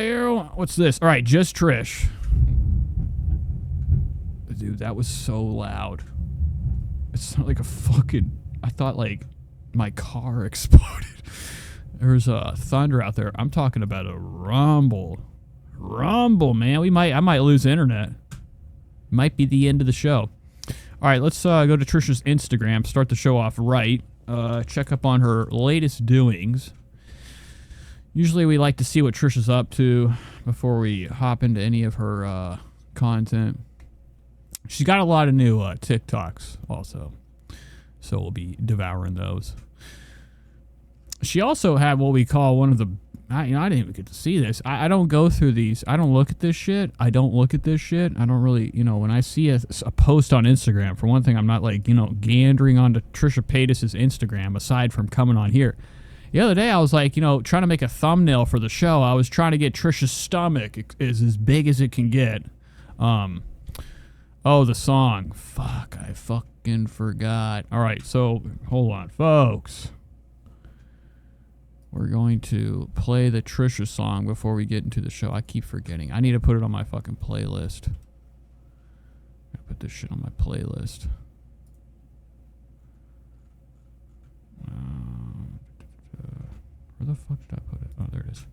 hell? What's this? All right, just Trish. Dude, that was so loud. It sounded like a fucking... I thought, like, my car exploded. There's thunder out there. I'm talking about a rumble. Rumble, man. I might lose internet. Might be the end of the show. All right, let's go to Trisha's Instagram. Start the show off right. Check up on her latest doings. Usually we like to see what Trisha's up to before we hop into any of her content. She's got a lot of new TikToks also, so we'll be devouring those. She also had what we call one of the... I didn't even get to see this. I don't go through these. I don't look at this shit. I don't really... when I see a post on Instagram, for one thing, I'm not like, gandering onto Trisha Paytas' Instagram aside from coming on here. The other day, I was like, trying to make a thumbnail for the show. I was trying to get Trisha's stomach is as big as it can get. The song. Fuck, I fucking forgot. All right, so hold on, folks. We're going to play the Trisha song before we get into the show. I keep forgetting. I need to put it on my fucking playlist. I put this shit on my playlist. Where the fuck did I put it? Oh, there it is.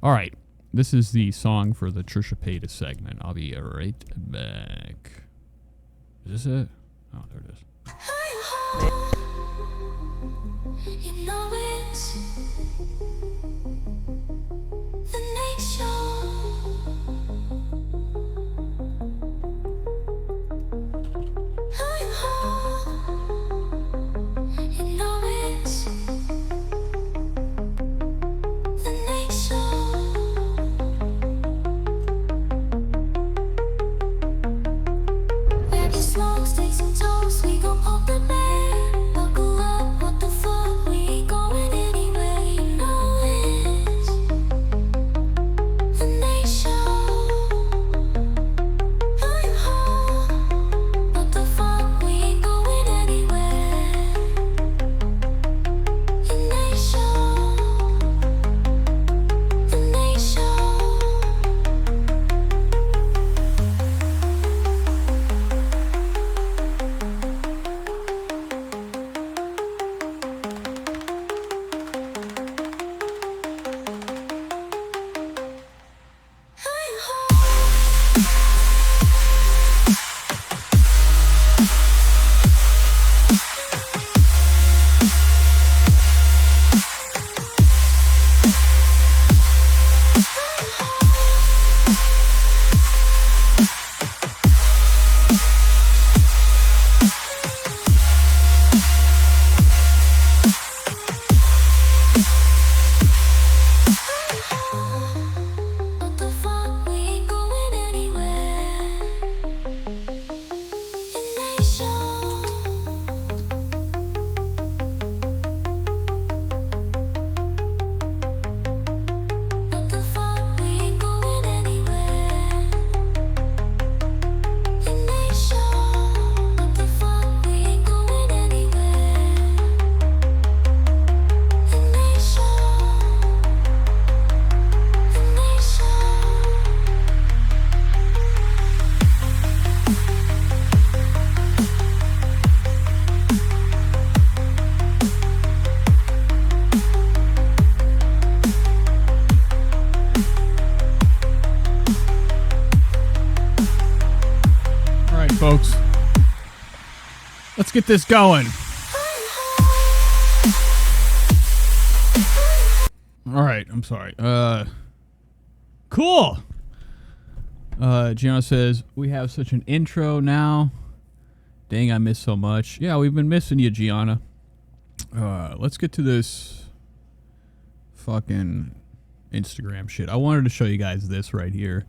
All right. This is the song for the Trisha Paytas segment. I'll be right back. Is this it? Oh, there it is. You know it's the nation. You know it's the nation. Grab your smokes, take some toast, we gon' pump the band. Buckle up, what the fuck, we ain't going anywhere. You know it's the nation. What the fuck, we ain't going anywhere. The nation. The nation. What the fuck, we ain't going anywhere. The nation. What the fuck, we ain't going anywhere. The nation. What the fuck, we ain't going anywhere. The nation. The nation. All right, folks. Let's get this going. All right, I'm sorry. Cool. Gianna says, we have such an intro now. Dang, I miss so much. Yeah, we've been missing you, Gianna. Let's get to this fucking Instagram shit. I wanted to show you guys this right here.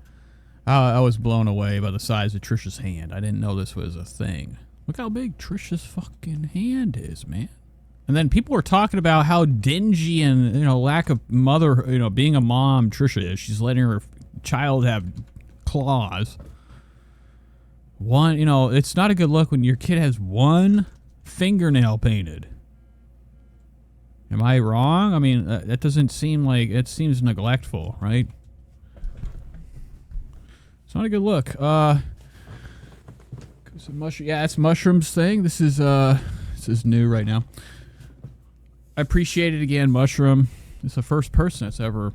I was blown away by the size of Trisha's hand. I didn't know this was a thing. Look how big Trisha's fucking hand is, man. And then people were talking about how dingy and, lack of mother, being a mom Trisha is. She's letting her child have claws. One, it's not a good look when your kid has one fingernail painted. Am I wrong? I mean, that doesn't seem like... It seems neglectful, right? It's not a good look. Yeah, it's mushrooms thing. This is new right now. I appreciate it again, Mushroom. It's the first person that's ever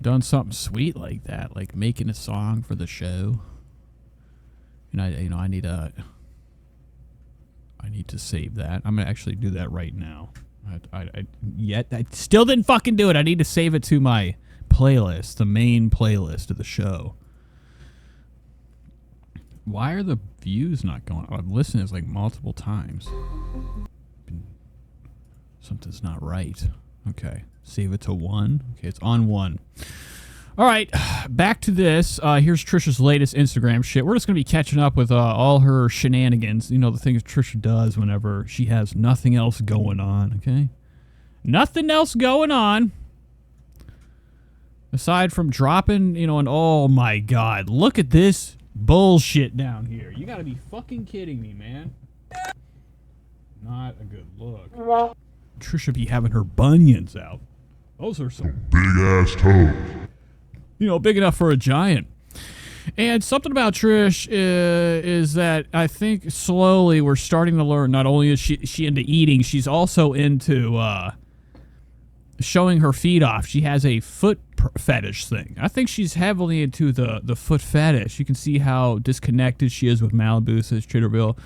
done something sweet like that, like making a song for the show. And I need to save that. I'm gonna actually do that right now. I still didn't fucking do it. I need to save it to my playlist, the main playlist of the show. Why are the views not going up? I've listened to this like multiple times. Something's not right. Okay. Save it to 1. Okay, it's on 1. All right, back to this. Here's Trisha's latest Instagram shit. We're just going to be catching up with all her shenanigans. You know, the things Trisha does whenever she has nothing else going on, okay? Nothing else going on. Aside from dropping, and oh my God, look at this bullshit down here. You gotta be fucking kidding me, man. Not a good look. Trisha be having her bunions out. Those are some big ass toes. Big enough for a giant. And something about Trish is that I think slowly we're starting to learn, not only is she into eating, she's also into showing her feet off. She has a foot fetish thing. I think she's heavily into the foot fetish. You can see how disconnected she is with Malibu, says Chitterville.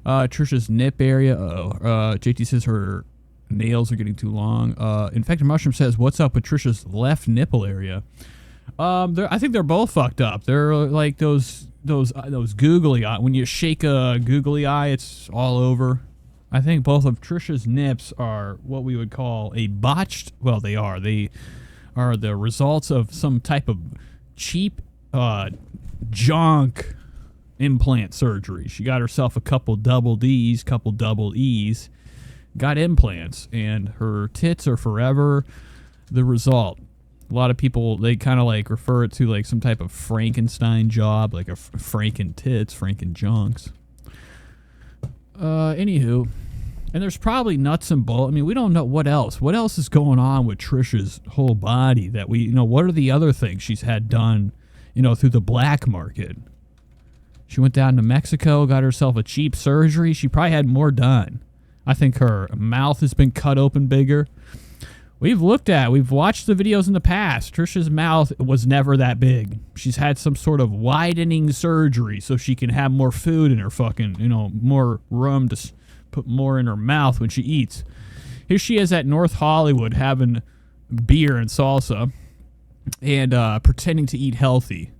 Trisha's nip area. JT says her nails are getting too long. Infected Mushroom says, what's up with Trisha's left nipple area? I think they're both fucked up. They're like those googly eye. When you shake a googly eye, it's all over. I think both of Trisha's nips are what we would call a botched. Well, they are. They are the results of some type of cheap junk implant surgery. She got herself a couple double D's, couple double E's, got implants, and her tits are forever the result. A lot of people, they kind of like refer it to like some type of Frankenstein job, like a Franken tits, Franken junks. Anywho, and there's probably nuts and bolts. I mean, we don't know what else. What else is going on with Trisha's whole body that we, what are the other things she's had done, through the black market? She went down to Mexico, got herself a cheap surgery. She probably had more done. I think her mouth has been cut open bigger. We've watched the videos in the past. Trisha's mouth was never that big. She's had some sort of widening surgery so she can have more food in her fucking, more room to put more in her mouth when she eats. Here she is at North Hollywood having beer and salsa and pretending to eat healthy.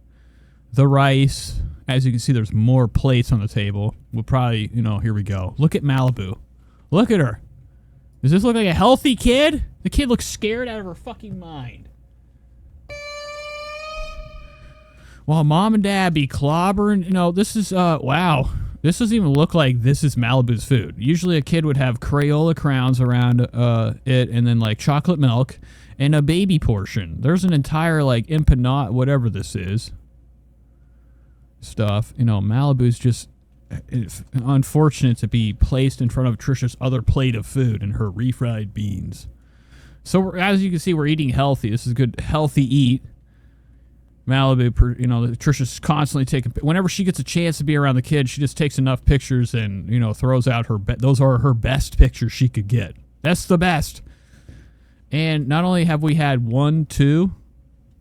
The rice, as you can see, there's more plates on the table. We'll probably, here we go. Look at Malibu. Look at her. Does this look like a healthy kid? The kid looks scared out of her fucking mind. While mom and dad be clobbering, this is, wow. This doesn't even look like this is Malibu's food. Usually a kid would have Crayola crowns around it and then like chocolate milk and a baby portion. There's an entire like empanada, whatever this is, stuff. Malibu's just... It's unfortunate to be placed in front of Trisha's other plate of food and her refried beans. So as you can see, we're eating healthy. This is good, healthy eat. Malibu, Trisha's constantly taking. Whenever she gets a chance to be around the kids, she just takes enough pictures and throws out her. Those are her best pictures she could get. That's the best. And not only have we had 2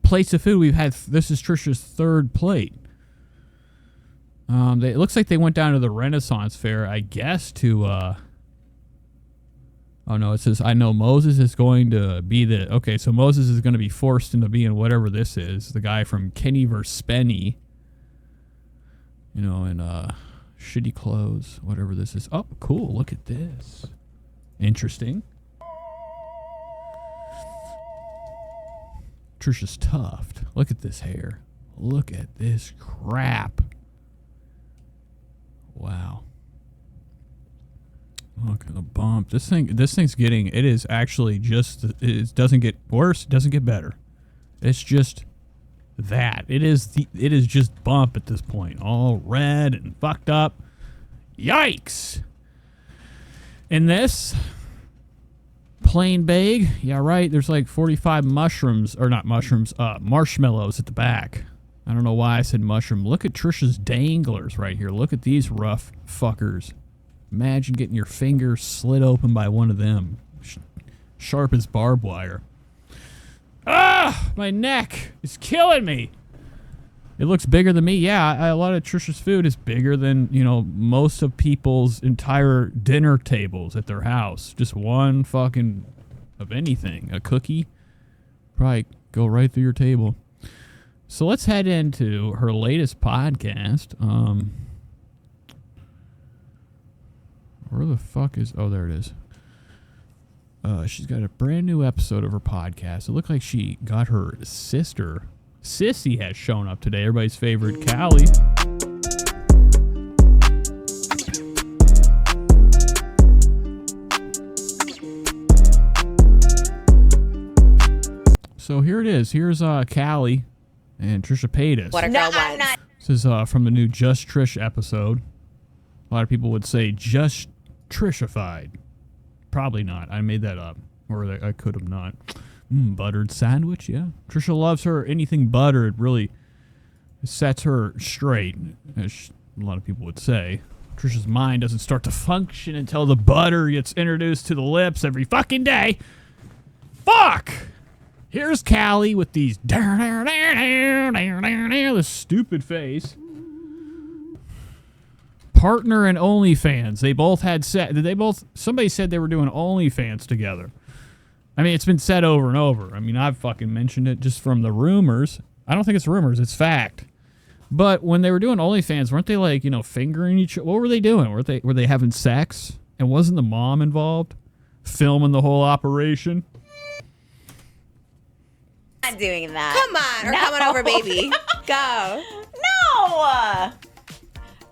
plates of food, we've had. This is Trisha's 3rd plate. It looks like they went down to the Renaissance Fair, I guess, to, oh no, it says, I know Moses is going to be okay, so Moses is going to be forced into being whatever this is, the guy from Kenny vs. Spenny, in, shitty clothes, whatever this is. Oh, cool, look at this. Interesting. Trisha's tuft. Look at this hair. Look at this crap. Wow. Look at the bump. This thing's getting, it is actually just, it doesn't get worse, it doesn't get better. It's just that. It is just bump at this point. All red and fucked up. Yikes. And this, plain bag. Yeah, right. There's like 45 mushrooms, or not mushrooms, marshmallows at the back. I don't know why I said mushroom. Look at Trisha's danglers right here. Look at these rough fuckers. Imagine getting your finger slit open by one of them. Sharp as barbed wire. Ah! My neck is killing me. It looks bigger than me. Yeah, a lot of Trisha's food is bigger than, you know, most of people's entire dinner tables at their house. Just one fucking of anything. A cookie. Probably go right through your table. So let's head into her latest podcast. Where the fuck is... Oh, there it is. She's got a brand new episode of her podcast. It looked like she got her sister... Sissy has shown up today. Everybody's favorite, Callie. So here it is. Here's Callie and Trisha Paytas. What a girl wants. This is from the new Just Trish episode. A lot of people would say just Trishified. Probably not. I made that up. Or I could have not. Buttered sandwich, yeah. Trisha loves her anything buttered. Really sets her straight, as a lot of people would say. Trisha's mind doesn't start to function until the butter gets introduced to the lips every fucking day. Fuck! Here's Callie with these this stupid face. Partner and OnlyFans. They both had somebody said they were doing OnlyFans together. I mean, it's been said over and over. I mean, I've fucking mentioned it just from the rumors. I don't think it's rumors, it's fact. But when they were doing OnlyFans, weren't they like, you know, fingering each other? What were they doing? Were they having sex? And wasn't the mom involved? Filming the whole operation? Not doing that. Come on, or come on over, baby. Go. No.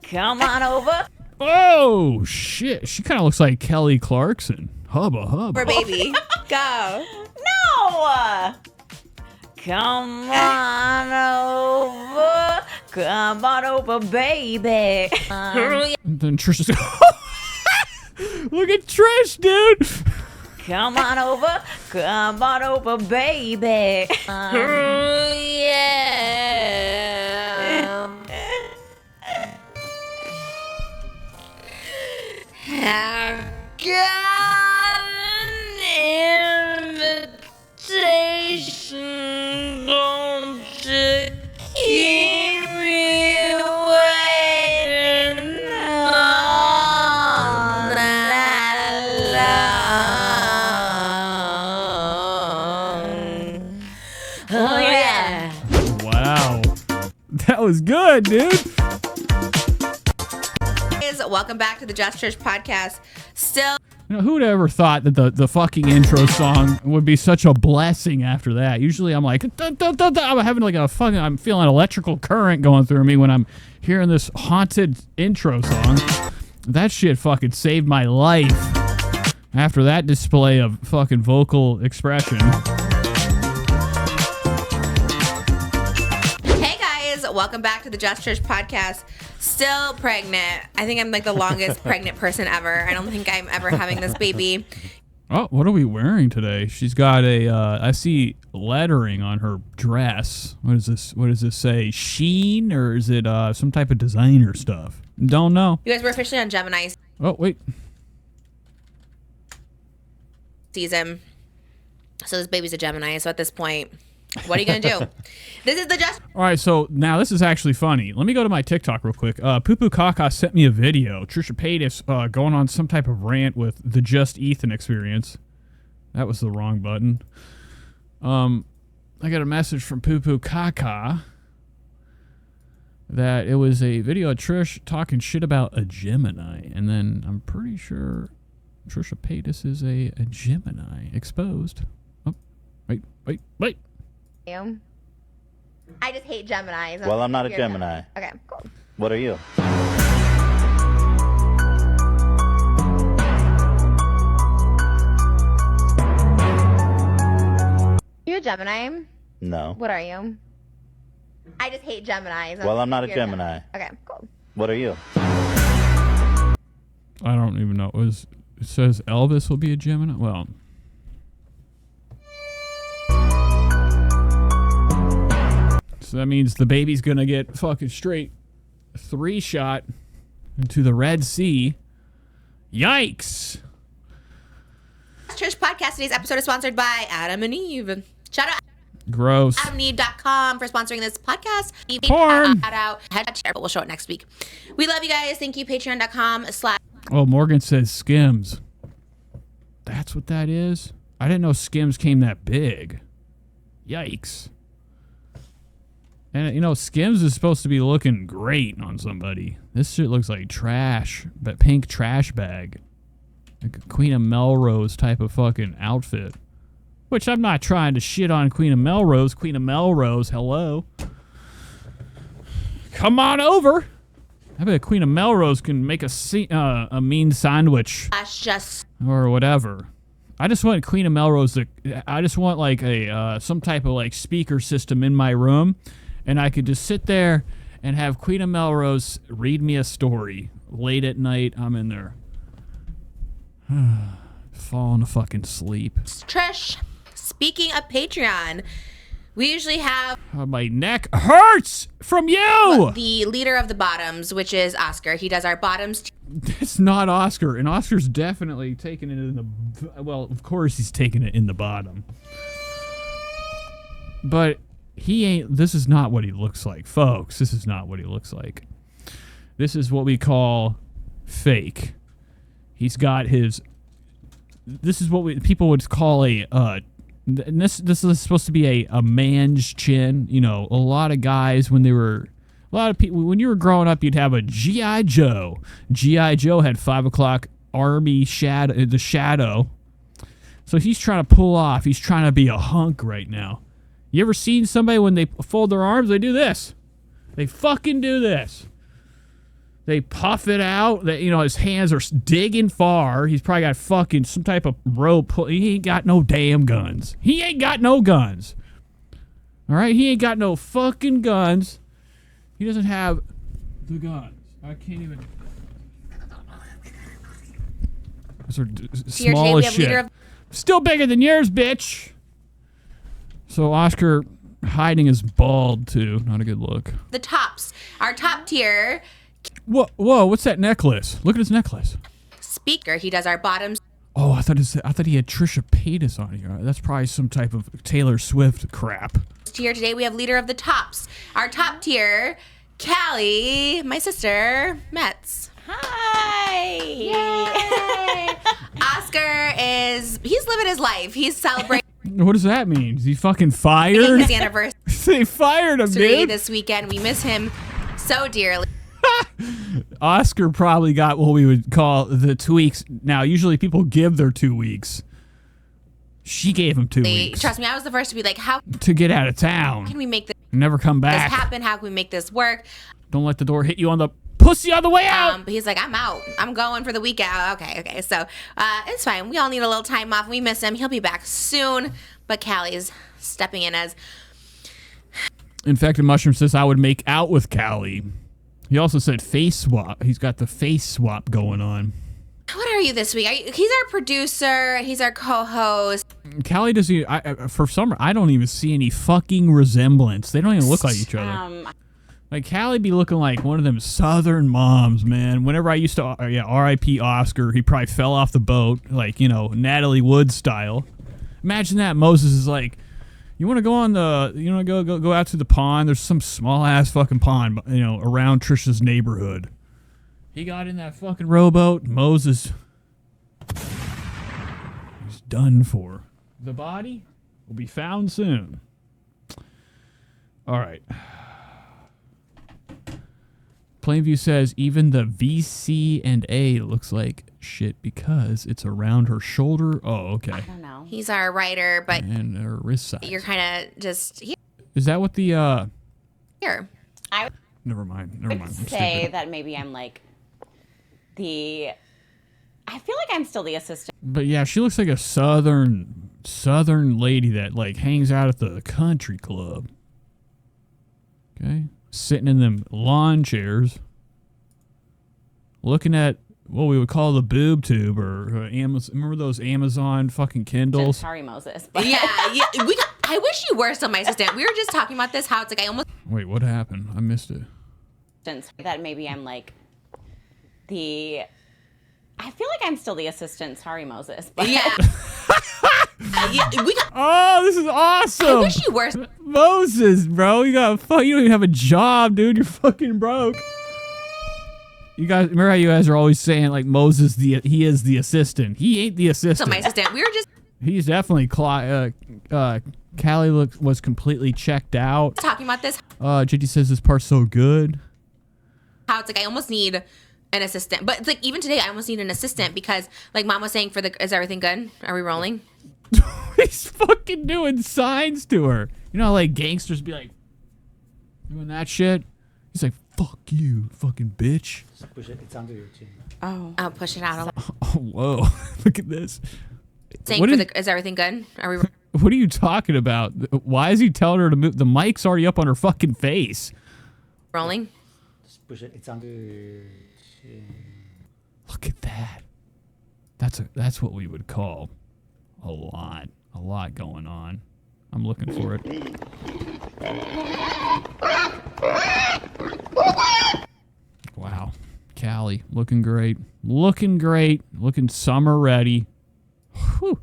Come on over. Oh, shit. She kind of looks like Kelly Clarkson. Hubba hubba. Over, baby. Go. No. Come on over. Come on over, baby. And then Trish is... Look at Trish, dude. Come on over. Come on over, baby. Yeah. Have got an invitation, don't you keep me waiting all night long. Oh yeah. Wow. That was good, dude. Welcome back to the Just Trish podcast. Still, You know, who'd ever thought that the fucking intro song would be such a blessing after that? Usually I'm like, I'm having like I'm feeling electrical current going through me when I'm hearing this haunted intro song. That shit fucking saved my life after that display of fucking vocal expression. hey guys, welcome back to the Just Trish podcast. Still pregnant. I think I'm like the longest pregnant person ever. I don't think I'm ever having this baby. Oh, what are we wearing today? She's got I see lettering on her dress. What is this? What does this say? Sheen, or is it some type of designer stuff? Don't know. You guys were officially on Gemini Oh, wait. season. So this baby's a Gemini. So at this point, what are you going to do? This is the Just... All right, so now this is actually funny. Let me go to my TikTok real quick. Poo Poo Kaka sent me a video. Trisha Paytas going on some type of rant with the Just Ethan experience. That was the wrong button. I got a message from Poo Poo Kaka that it was a video of Trish talking shit about a Gemini. And then I'm pretty sure Trisha Paytas is a Gemini. Exposed. Oh, wait. I just hate Geminis. Well, I'm not a Gemini. Okay, cool. What are you? You a Gemini? No. What are you? I just hate Geminis. Well, I'm not a Gemini. Okay, cool. What are you? I don't even know. It says Elvis will be a Gemini? Well... So that means the baby's gonna get fucking straight 3-shot into the Red Sea. Yikes. Trish Podcast. Today's episode is sponsored by Adam and Eve. Shout out Gross. AdamandEve.com for sponsoring this podcast. Porn. Shout out. But we'll show it next week. We love you guys. Thank you. Patreon.com/ Oh, Morgan says Skims. That's what that is? I didn't know Skims came that big. Yikes. And, you know, Skims is supposed to be looking great on somebody. This shit looks like trash. But pink trash bag. Like a Queen of Melrose type of fucking outfit. Which I'm not trying to shit on Queen of Melrose. Queen of Melrose, hello. Come on over. I bet Queen of Melrose can make a mean sandwich. just Or whatever. I just want Queen of Melrose I just want like a some type of like speaker system in my room, and I could just sit there and have Queen of Melrose read me a story late at night. I'm in there. Falling to fucking sleep. Trish. Speaking of Patreon, we usually have My neck hurts from you. the leader of the bottoms, which is Oscar. He does our bottoms. It's not Oscar, and Oscar's definitely taking it in the. Well, of course he's taking it in the bottom. But he ain't. This is not what he looks like, folks. This is not what he looks like. This is what we call fake. He's got his. This is what people would call a. And this is supposed to be a man's chin. You know, a lot of guys when you were growing up, you'd have a G.I. Joe. G.I. Joe had 5 o'clock army shadow, the shadow. So he's trying to pull off. He's trying to be a hunk right now. You ever seen somebody when they fold their arms? They do this. They fucking do this. They puff it out. His hands are digging far. He's probably got fucking some type of rope. He ain't got no damn guns. He ain't got no guns. All right? He ain't got no fucking guns. He doesn't have the guns. I can't even. Those are small as shit. Still bigger than yours, bitch. So Oscar hiding his bald, too. Not a good look. The tops. Our top tier Whoa, what's that necklace? Look at his necklace. speaker. He does our bottoms Oh, I thought he had Trisha Paytas on here. That's probably some type of Taylor Swift crap. tier. Today we have leader of the tops. Our top tier, Callie, my sister, Metz. Hi! Yay! Oscar he's living his life. He's celebrating What does that mean? Is he fucking fired? his anniversary They fired him, dude. this weekend. We miss him so dearly. Oscar probably got what we would call the 2 weeks. Now, usually people give their 2 weeks. She gave him 2 weeks. Trust me, I was the first to be like, how to get out of town. can we make this Never come back. happen? How can we make this work? Don't let the door hit you on the pussy on the way out. But he's like, I'm out. I'm going for the weekend. Okay. So it's fine. We all need a little time off. We miss him. He'll be back soon. But Callie's stepping in as... Infected Mushroom says I would make out with Callie. He also said face swap. He's got the face swap going on. What are you this week? He's our producer. He's our co-host. Callie doesn't. For some, I don't even see any fucking resemblance. They don't even look like each other. Like Callie be looking like one of them Southern moms, man. Whenever I used to, R.I.P. Oscar. He probably fell off the boat, like Natalie Wood style. Imagine that. Moses is like, you want to go on the, go out to the pond. There's some small ass fucking pond, around Trisha's neighborhood. He got in that fucking rowboat. Moses, he's done for. The body will be found soon. All right. Plainview says even the VC and A looks like shit because it's around her shoulder. Oh, okay. I don't know. He's our writer, but And her wrist size. you're kind of just Is that what the here. I Never mind. would I'm say stupid. that maybe I'm like I feel like I'm still the assistant. But yeah, she looks like a southern lady that like hangs out at the country club. Okay? Sitting in them lawn chairs. Looking at what we would call the boob tube or Amazon. Remember those Amazon fucking Kindles? Sorry, Moses. But Yeah, we got I wish you were still my assistant. We were just talking about this, how it's like I almost Wait, what happened? I missed it. That maybe I'm like I feel like I'm still the assistant. Sorry, Moses. But yeah. Oh, this is awesome. I wish you were. Moses, bro. You don't even have a job, dude. You're fucking broke. You guys remember how you guys are always saying like Moses he is the assistant. He ain't the assistant. Still my assistant. We were just He's definitely Callie was completely checked out. talking about this, JD says this part's so good. how it's like I almost need an assistant. But it's like even today I almost need an assistant because like Mom was saying is everything good? Are we rolling? He's fucking doing signs to her. You know how, like gangsters be like doing that shit? He's like, fuck you, fucking bitch. Push it. It's under your chin. I'll push it out a little. Oh, whoa. Look at this. Saying What is everything good? Are we What are you talking about? Why is he telling her to move? The mic's already up on her fucking face. rolling? Just push it. It's under your chin. Look at that. That's what we would call a lot going on. I'm looking for it. Wow. Callie, looking great. Looking summer ready. Whew.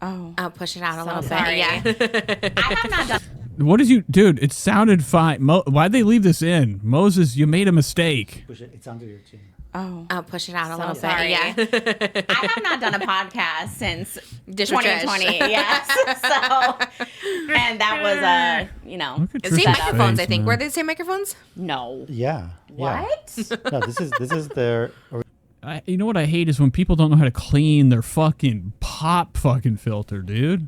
I'll push it out a So little sorry. bit. Yeah. I have not done. What did you, dude? It sounded fine. Why'd they leave this in? Moses, you made a mistake. Push it. It's under your chin. I'll push it out a So little sorry. bit. Yeah. I have not done a podcast since Dish with Trish. 2020. Yes. So, and that was Look at Same Trish's microphones, face, I think. man. Were they the same microphones? no. Yeah. What? Yeah. No, this is their. You know what I hate is when people don't know how to clean their fucking pop fucking filter, dude.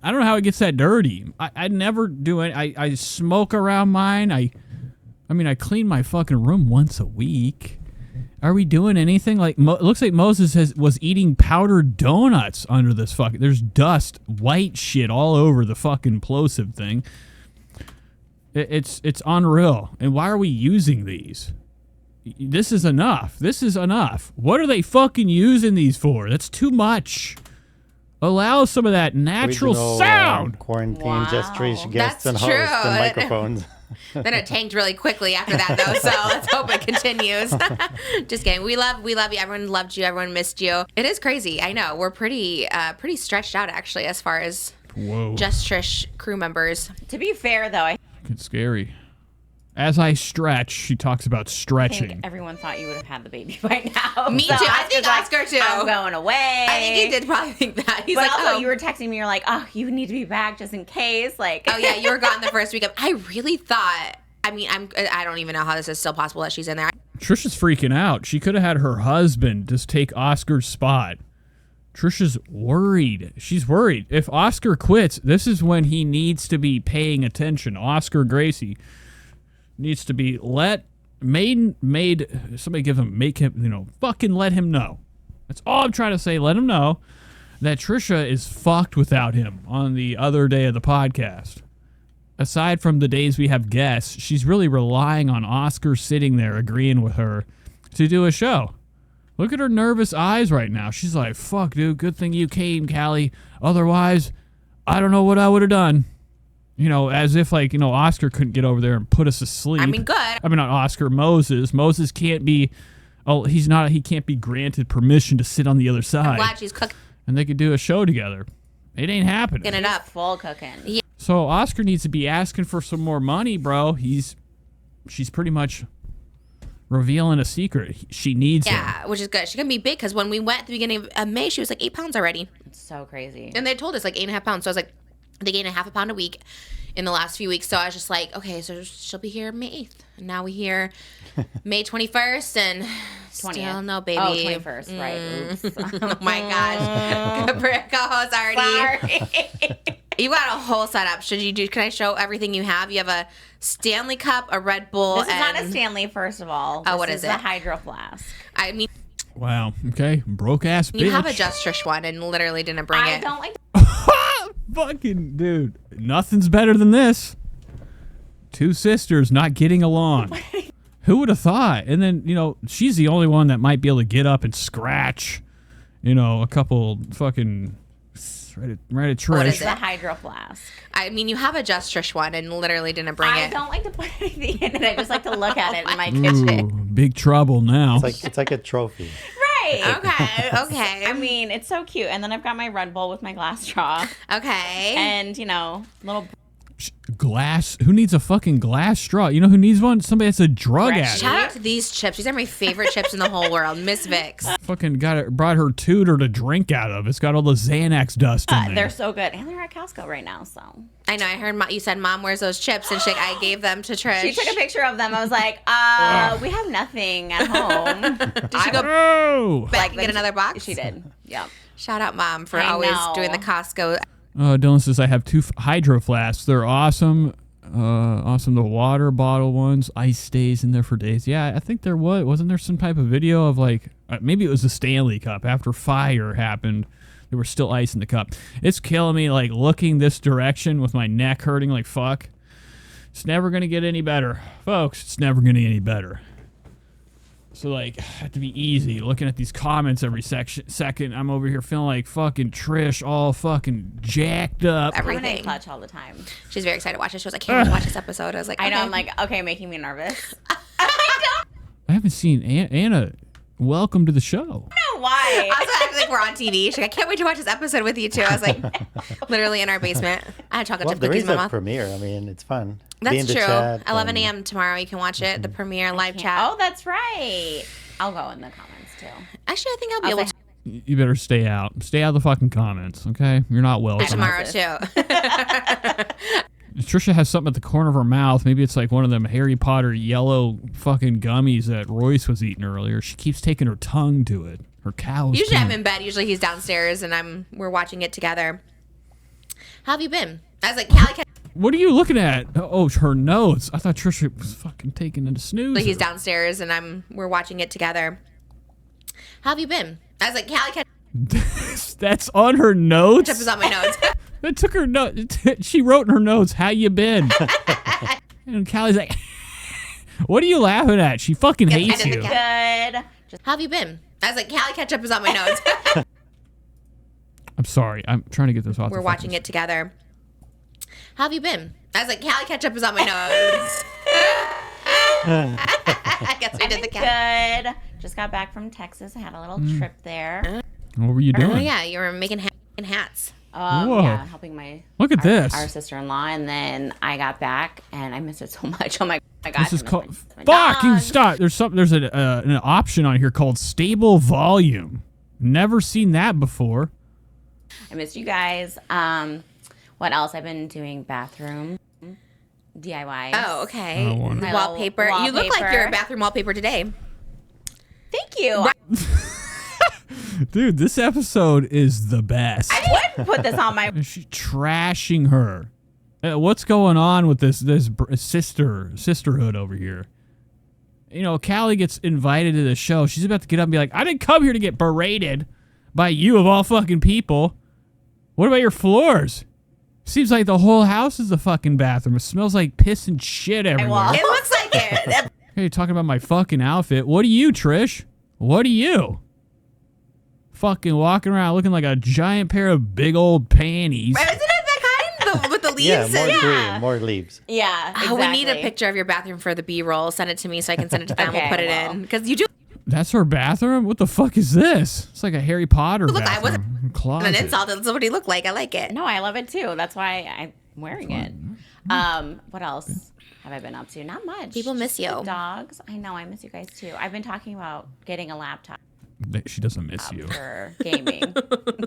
I don't know how it gets that dirty. I never do it. I smoke around mine. I mean, I clean my fucking room once a week. Are we doing anything? Like, it looks like Moses was eating powdered donuts under this fucking. There's dust, white shit all over the fucking plosive thing. It's unreal. And why are we using these? This is enough. What are they fucking using these for? That's too much. Allow some of that natural Original, sound. Quarantine, just Trish guests That's and true. hosts and microphones. Then it tanked really quickly after that, though. So let's hope it continues. Just kidding. We love you. Everyone loved you. Everyone missed you. It is crazy. I know. We're pretty stretched out actually, as far as Whoa. Just Trish crew members. To be fair, though, I It's scary. As I stretch, she talks about stretching. think everyone thought you would have had the baby by now. Me So too. I think Oscar's Oscar too. I'm going away. I think he did probably think that. He's But like, also, oh. you were texting me. You're like, oh, you need to be back just in case. Like, Oh yeah, you were gone the first week. I really thought. I mean, I don't even know how this is still possible that she's in there. Trisha's freaking out. She could have had her husband just take Oscar's spot. Trisha's worried. She's worried. If Oscar quits, this is when he needs to be paying attention. Oscar Gracie needs to be made somebody give him, make him, fucking let him know. That's all I'm trying to say. Let him know that Trisha is fucked without him on the other day of the podcast. Aside from the days we have guests, she's really relying on Oscar sitting there agreeing with her to do a show. Look at her nervous eyes right now. She's like, fuck, dude, good thing you came, Callie. Otherwise, I don't know what I would have done. As if, Oscar couldn't get over there and put us to sleep. I mean, good. I mean, not Oscar, Moses. Moses can't be, he can't be granted permission to sit on the other side. I'm glad she's cooking And they could do a show together. It ain't happening. it up. full cooking. Yeah. So Oscar needs to be asking for some more money, bro. She's pretty much revealing a secret. She needs him. Yeah, which is good. She's gonna be big because when we went at the beginning of May, she was like 8 pounds already, It's so crazy. and they told us like 8.5 pounds. So I was like, they gained a half a pound a week in the last few weeks. So I was just like, okay, so she'll be here May 8th, and now we hear May 21st, and 20th. still no baby. Oh, 21st, right. Oops. Oh my gosh, co-host already. Sorry. You got a whole setup. Should you do? Can I show everything you have? You have a Stanley Cup, a Red Bull, This is and not a Stanley, first of all. Oh, what This is is it? a Hydro Flask. I mean, Wow. Okay. Broke ass bitch. you have a Just Trish one, and literally didn't bring I it. don't like Fucking dude. Nothing's better than this. Two sisters not getting along. Who would have thought? And then, she's the only one that might be able to get up and scratch, a couple fucking Right at Trish. What is It's it? a hydro flask. I mean, you have a Just Trish one and literally didn't bring I it. don't like to put anything in it. I just like to look at it in my Ooh, kitchen. big trouble now. It's like a trophy. Right. Okay. I mean, it's so cute. And then I've got my Red Bull with my glass straw. Okay. And, little Glass. Who needs a fucking glass straw? You know who needs one? Somebody that's a drug Right. addict. Shout out to these chips. These are my favorite chips in the whole world. Miss Vicks. Fucking brought her tutor to drink out of. It's got all the Xanax dust in there. they're so good. And they're at Costco right now, so. I know. I heard you said Mom wears those chips, and I gave them to Trish. She took a picture of them. I was like, we have nothing at home. Did she go Oh! back and get another box? She did. Yep. Shout out Mom for I always know. doing the Costco. Dylan says I have 2 hydro flasks. They're awesome. Awesome. The water bottle ones. Ice stays in there for days. Yeah, I think there wasn't there some type of video of like maybe it was the Stanley Cup after fire happened. There was still ice in the cup. It's killing me like looking this direction with my neck hurting like fuck. It's never gonna get any better, folks. It's never gonna get any better. So like, I have to be easy. Looking at these comments every second, I'm over here feeling like fucking Trish, all fuking jacked up. I'm in Everything. clutch all the time. She's very excited to watch it. She was like, I can't wait to watch this episode. I was like, I know. okay. I'm like, okay, making me nervous. I haven't seen Anna. Welcome to the show. I don't know why. Also, I was like, we're on TV. She's like, I can't wait to watch this episode with you two. I was like, literally in our basement. I had chocolate Well, chip there cookies is in my a mouth. premiere. I mean, it's fun. Be in That's the true. chat 11 and- a.m. tomorrow. You can watch it. The premiere live chat. Oh, that's right. I'll go in the comments too. Actually, I think I'll be I'll able say to You better stay out. Stay out of the fucking comments, okay? You're not welcome. tomorrow too. Trisha has something at the corner of her mouth. Maybe it's like one of them Harry Potter yellow fucking gummies that Royce was eating earlier. She keeps taking her tongue to it. Her cow's Usually I'm tongue. in bed. Usually he's downstairs and we're watching it together. How have you been? I was like, Callie, What are you looking at? Oh, her notes. I thought Trisha was fucking taking it to snooze. he's downstairs and we're watching it together. How have you been? I was like, Callie, That's on her notes? ketchup is on my notes. That took her notes. She wrote in her notes, how you been? And Callie's like, what are you laughing at? She fucking hates I did you. the Good. Just How have you been? I was like, Callie, ketchup is on my notes. I'm sorry. I'm trying to get this off. We're watching it together. How have you been? I was like, Callie, ketchup is on my notes. I guess we did the cat. good. Just got back from Texas. I had a little trip there. What were you doing? Oh yeah, you were making hats. Whoa. Yeah, helping Look at this. our sister-in-law, and then I got back and I missed it so much. Oh my god! This is I miss called. my Fucking dog. stop. There's an option on here called stable volume. Never seen that before. I missed you guys. What else? I've been doing bathroom DIY. Oh, okay. Oh, wonderful. My Wallpaper. little You look like wallpaper. you're a bathroom wallpaper today. Thank you. Dude, this episode is the best. I would put this on my. She's trashing her. What's going on with this sisterhood over here? You know, Callie gets invited to the show. She's about to get up and be like, I didn't come here to get berated by you of all fucking people. What about your floors? Seems like the whole house is a fucking bathroom. It smells like piss and shit everywhere. wall. It looks like it. Hey, talking about my fucking outfit. What are you, Trish? What are you? Fucking walking around looking like a giant pair of big old panties. Isn't it that kind? With the leaves? Yeah, more and- green, more leaves. Yeah. Oh, we need a exactly. picture of your bathroom for the B-roll. Send it to me so I can send it to them. Okay, we'll put it well. in. Because you do That's her bathroom? What the fuck is this? It's like a Harry Potter Look, I wasn't bathroom. an Closet. insult. That's what he looked like. I like it. No, I love it too. That's why I'm wearing it. What else have I been up to? Not much. People miss Just the you. dogs. I know. I miss you guys too. I've been talking about getting a laptop She doesn't miss you. for gaming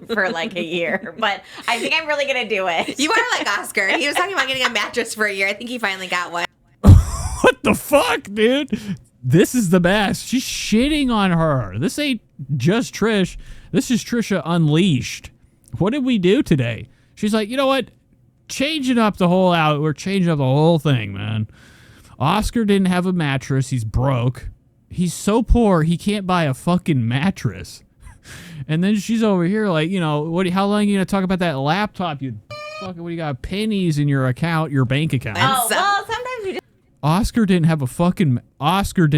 for like a year, but I think I'm really gonna do it. You are like Oscar. He was talking about getting a mattress for a year. I think he finally got one. What the fuck, dude? This is the best. She's shitting on her. This ain't just Trish. This is Trisha Unleashed. What did we do today? She's like, you know what? Changing up the whole out. We're changing up the whole thing, man. Oscar didn't have a mattress. He's broke. He's so poor he can't buy a fucking mattress. And then she's over here like, you know, how long are you gonna talk about that laptop? You fucking, what do you got? Pennies in your account, your bank account. Oh So- well, sometimes we just Oscar did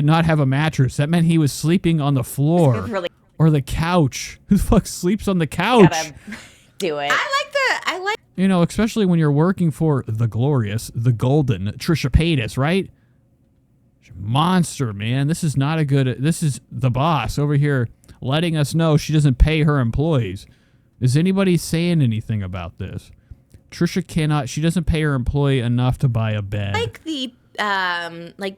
not have a mattress. That meant he was sleeping on the floor really or the couch. Who the fuck sleeps on the couch? gotta do it. I like You know, especially when you're working for the glorious, the golden Trisha Paytas, right? Monster, man. This is not a good... This is the boss over here letting us know she doesn't pay her employees. Is anybody saying anything about this? Trisha cannot... She doesn't pay her employee enough to buy a bed. the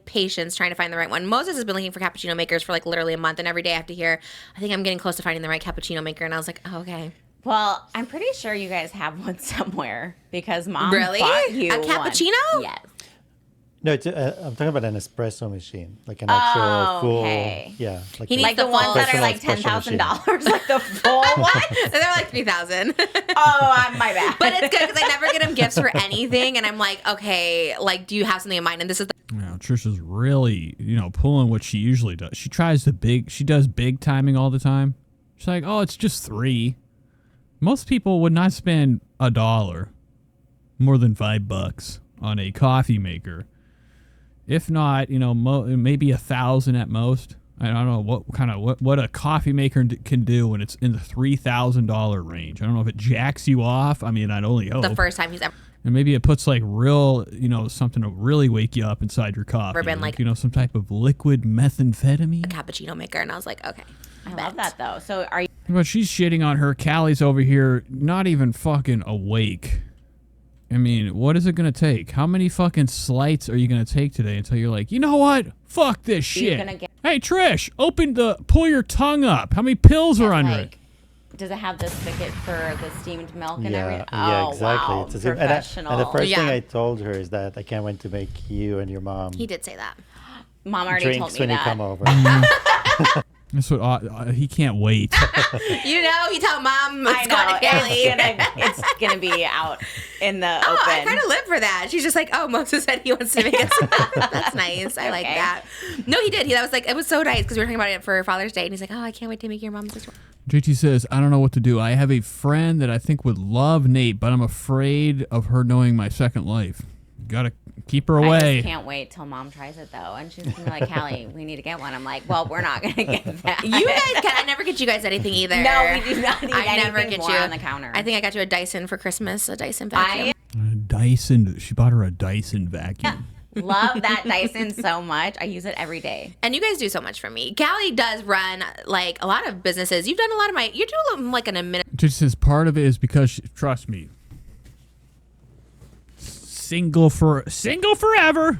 patience trying to find the right one. Moses has been looking for cappuccino makers for like literally a month, and every day I have to hear, I think I'm getting close to finding the right cappuccino maker, and I was like, oh, okay. Well, I'm pretty sure you guys have one somewhere because Mom Really? bought you A cappuccino? one. Yes. No, it's, I'm talking about an espresso machine, like an actual full. okay. Yeah, like He a- needs Like the ones that are like Personal espresso $10,000, like the full one. They're like 3,000. Oh, my bad. But it's good because I never get him gifts for anything, and I'm like, okay, like, do you have something in mind? And this is You know, Trisha's really, pulling what she usually does. She does big timing all the time. She's like, oh, it's just $3. Most people would not spend $1, more than $5 on a coffee maker. If not, maybe 1,000 at most. I don't know what a coffee maker can do when it's in the $3,000 range. I don't know if it jacks you off. I mean, I'd only hope. the first time he's ever And maybe it puts like real, something to really wake you up inside your coffee. Ever been, like- some type of liquid methamphetamine. cappuccino maker, and I was like, okay. I love that, though. So are you But she's shitting on her. Callie's over here, not even fucking awake. I mean, what is it going to take? How many fucking slights are you going to take today until you're like, you know what? Fuck this shit. gonna get- Hey, Trish, pull your tongue up. How many pills are under it? like, does it have the spigot for the steamed milk and Yeah, everything? yeah, Oh, exactly. wow. It's a Professional. and the first thing Yeah. I told her is that I can't wait to make you and your mom He did say that. Mom already told drinks me when you that. come over. That's what he can't wait. He told Mom I it's going to know. Kelly. It's gonna be out in the Oh, I open. kind of live for that. She's just like, oh, Moses said he wants to make us. That's nice. I like Okay. that. No, he did. That was like, it was so nice because we were talking about it for Father's Day, and he's like, oh, I can't wait to make your mom this. JT says, I don't know what to do. I have a friend that I think would love Nate, but I'm afraid of her knowing my second life. Gotta keep her I away. just can't wait till Mom tries it though, and she's gonna be like, "Callie, we need to get one." I'm like, "Well, we're not gonna get that." You guys I never get you guys anything either. No, we do not need I never anything get more you on the counter. I think I got you a Dyson for Christmas, a Dyson vacuum. Dyson. She bought her a Dyson vacuum. Love that Dyson so much. I use it every day. And you guys do so much for me. Callie does run like a lot of businesses. You've done a lot of you do like an administrative JT says part of it is because trust me. Single forever.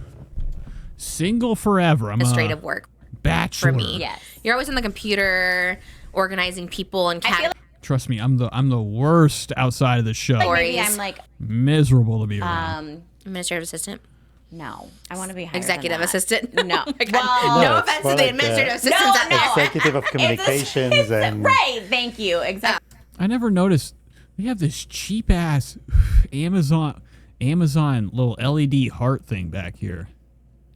Single forever. I'm a work bachelor. for me. Yes. You're always on the computer organizing people and I feel Trust me, I'm the worst outside of the show. like maybe Stories. I'm like, Miserable to be around. administrative assistant, no, I want to be higher executive than that. assistant. No. Oh my God. Well, no No, offense it's to more the like administrative the- assistants No, out there. no. Executive of communications It's and right. Thank you. Exactly. I never noticed they have this cheap ass Amazon little LED heart thing back here.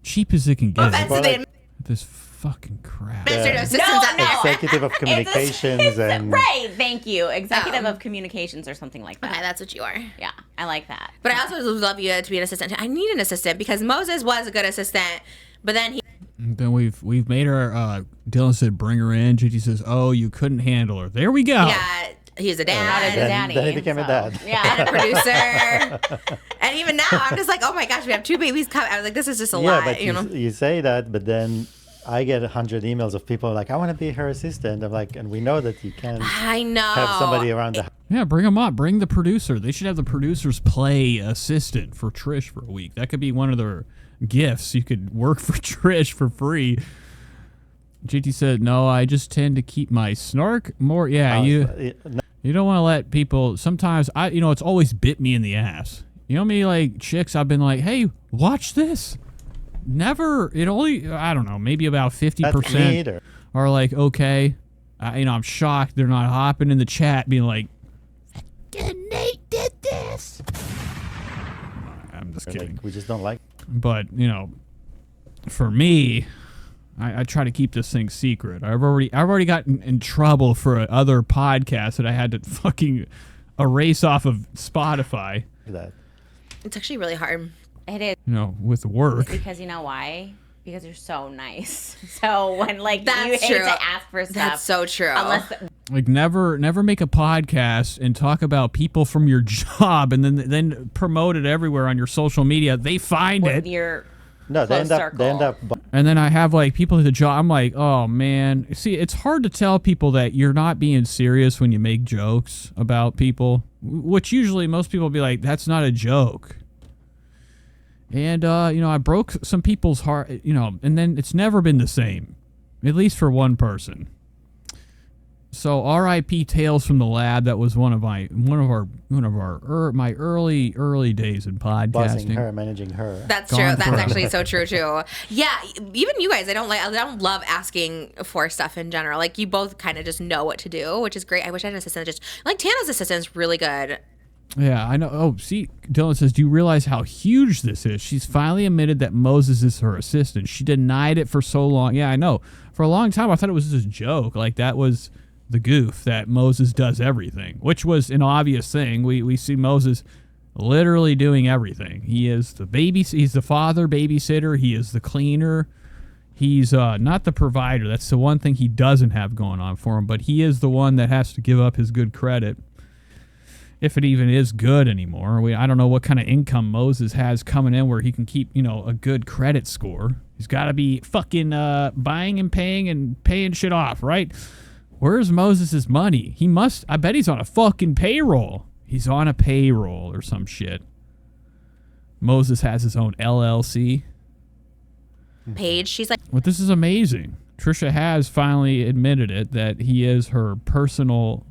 Cheap as it can get. Offense to Well, the like- This fucking crap. administrative assistants out there. executive of communications It's and right. Thank you. Executive of communications or something like that. Okay, that's what you are. Yeah, I like that. But I also would love you to be an assistant. I need an assistant because Moses was a good assistant, but then he Then we've made her. Dylan said bring her in. JT says, oh, you couldn't handle her. There we go. he's a Not as a dad. daddy. then he became a dad. And a Yeah. producer, and even now I'm just like, oh my gosh, we have 2 babies coming. I was like, this is just a yeah, lot, but you know. you say that, but then I get 100 emails of people like, I want to be her assistant. I'm like, and we know that you can't I know. have somebody around the house. Yeah, bring them up. Bring the producer. They should have the producers play assistant for Trish for a week. That could be one of their gifts. You could work for Trish for free. JT said, no, I just tend to keep my snark more. Yeah, you don't want to let people. Sometimes it's always bit me in the ass. You know me, like chicks. I've been like, hey, watch this. Never. It only. I don't know. Maybe about 50% either. are like, okay. I'm shocked they're not hopping in the chat, being like, Nate did this. I'm just kidding. Like, we just don't like. But for me, I try to keep this thing secret. I've already gotten in trouble for other podcasts that I had to fucking erase off of Spotify. That. It's actually really hard. It is With work. because you know why? Because you're so nice. So when like That's you hate true. to ask for stuff, That's so true. unless Like never make a podcast and talk about people from your job and then promote it everywhere on your social media. They find With it. your No, they close end up And then I have like people at the job. I'm like, oh man. See, it's hard to tell people that you're not being serious when you make jokes about people, which usually most people will be like, that's not a joke. And, I broke some people's heart, and then it's never been the same, at least for one person. So R.I.P. Tales from the Lab. That was one of my early days in podcasting. buzzing her, managing her. That's Gone true. That's forever. actually so true too. Yeah, even you guys, I don't love asking for stuff in general. Like you both kind of just know what to do, which is great. I wish I had an assistant that just like Tana's assistant is really good. Yeah, I know. Oh, see, Dylan says, do you realize how huge this is? She's finally admitted that Moses is her assistant. She denied it for so long. Yeah, I know. For a long time, I thought it was just a joke. Like, that was the goof, that Moses does everything, which was an obvious thing. We see Moses literally doing everything. He is the he's the father, babysitter. He is the cleaner. He's not the provider. That's the one thing he doesn't have going on for him, but he is the one that has to give up his good credit. If it even is good anymore. I don't know what kind of income Moses has coming in where he can keep, a good credit score. He's got to be fucking buying and paying shit off, right? Where's Moses' money? I bet he's on a fucking payroll. He's on a payroll or some shit. Moses has his own LLC. Paige, she's like, But this is amazing. Trisha has finally admitted it, that he is her personal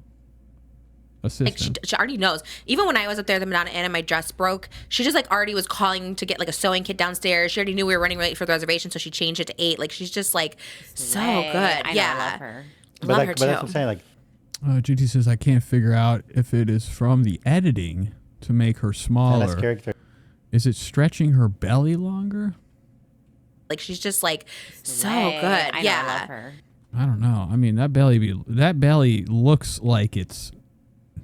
assistant. she already knows. Even when I was up there, the Madonna Inn, and my dress broke, she just like already was calling to get like a sewing kit downstairs. She already knew we were running late for the reservation, so she changed it to 8. Like she's just like so Right. good. I know, Yeah, I love her. love her But that's what I'm too. saying. Like, GT says, I can't figure out if it is from the editing to make her Tana's smaller. character. Is it stretching her belly longer? Like she's just like so Right. good. I know, I Yeah. love her. I don't know. I mean, that belly looks like it's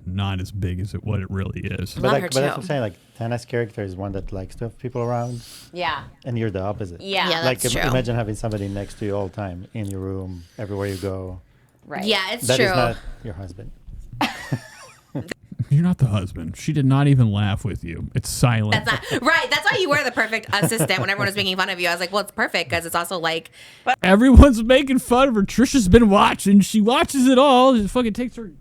not as big as what it really is. Love her But that's what I'm too. saying. Like, Tana's character is one that likes to have people around, Yeah. and you're the opposite. Yeah. Yeah, Like, that's true. imagine having somebody next to you all the time, in your room, everywhere you go. Right. Yeah, it's That true. is not your husband. You're not the husband. She did not even laugh with you. It's silent. That's not right. That's why you were the perfect assistant. When everyone was making fun of you, I was like, well, it's perfect because it's also like Everyone's making fun of her. Trisha's been watching. She watches it all. She fucking takes her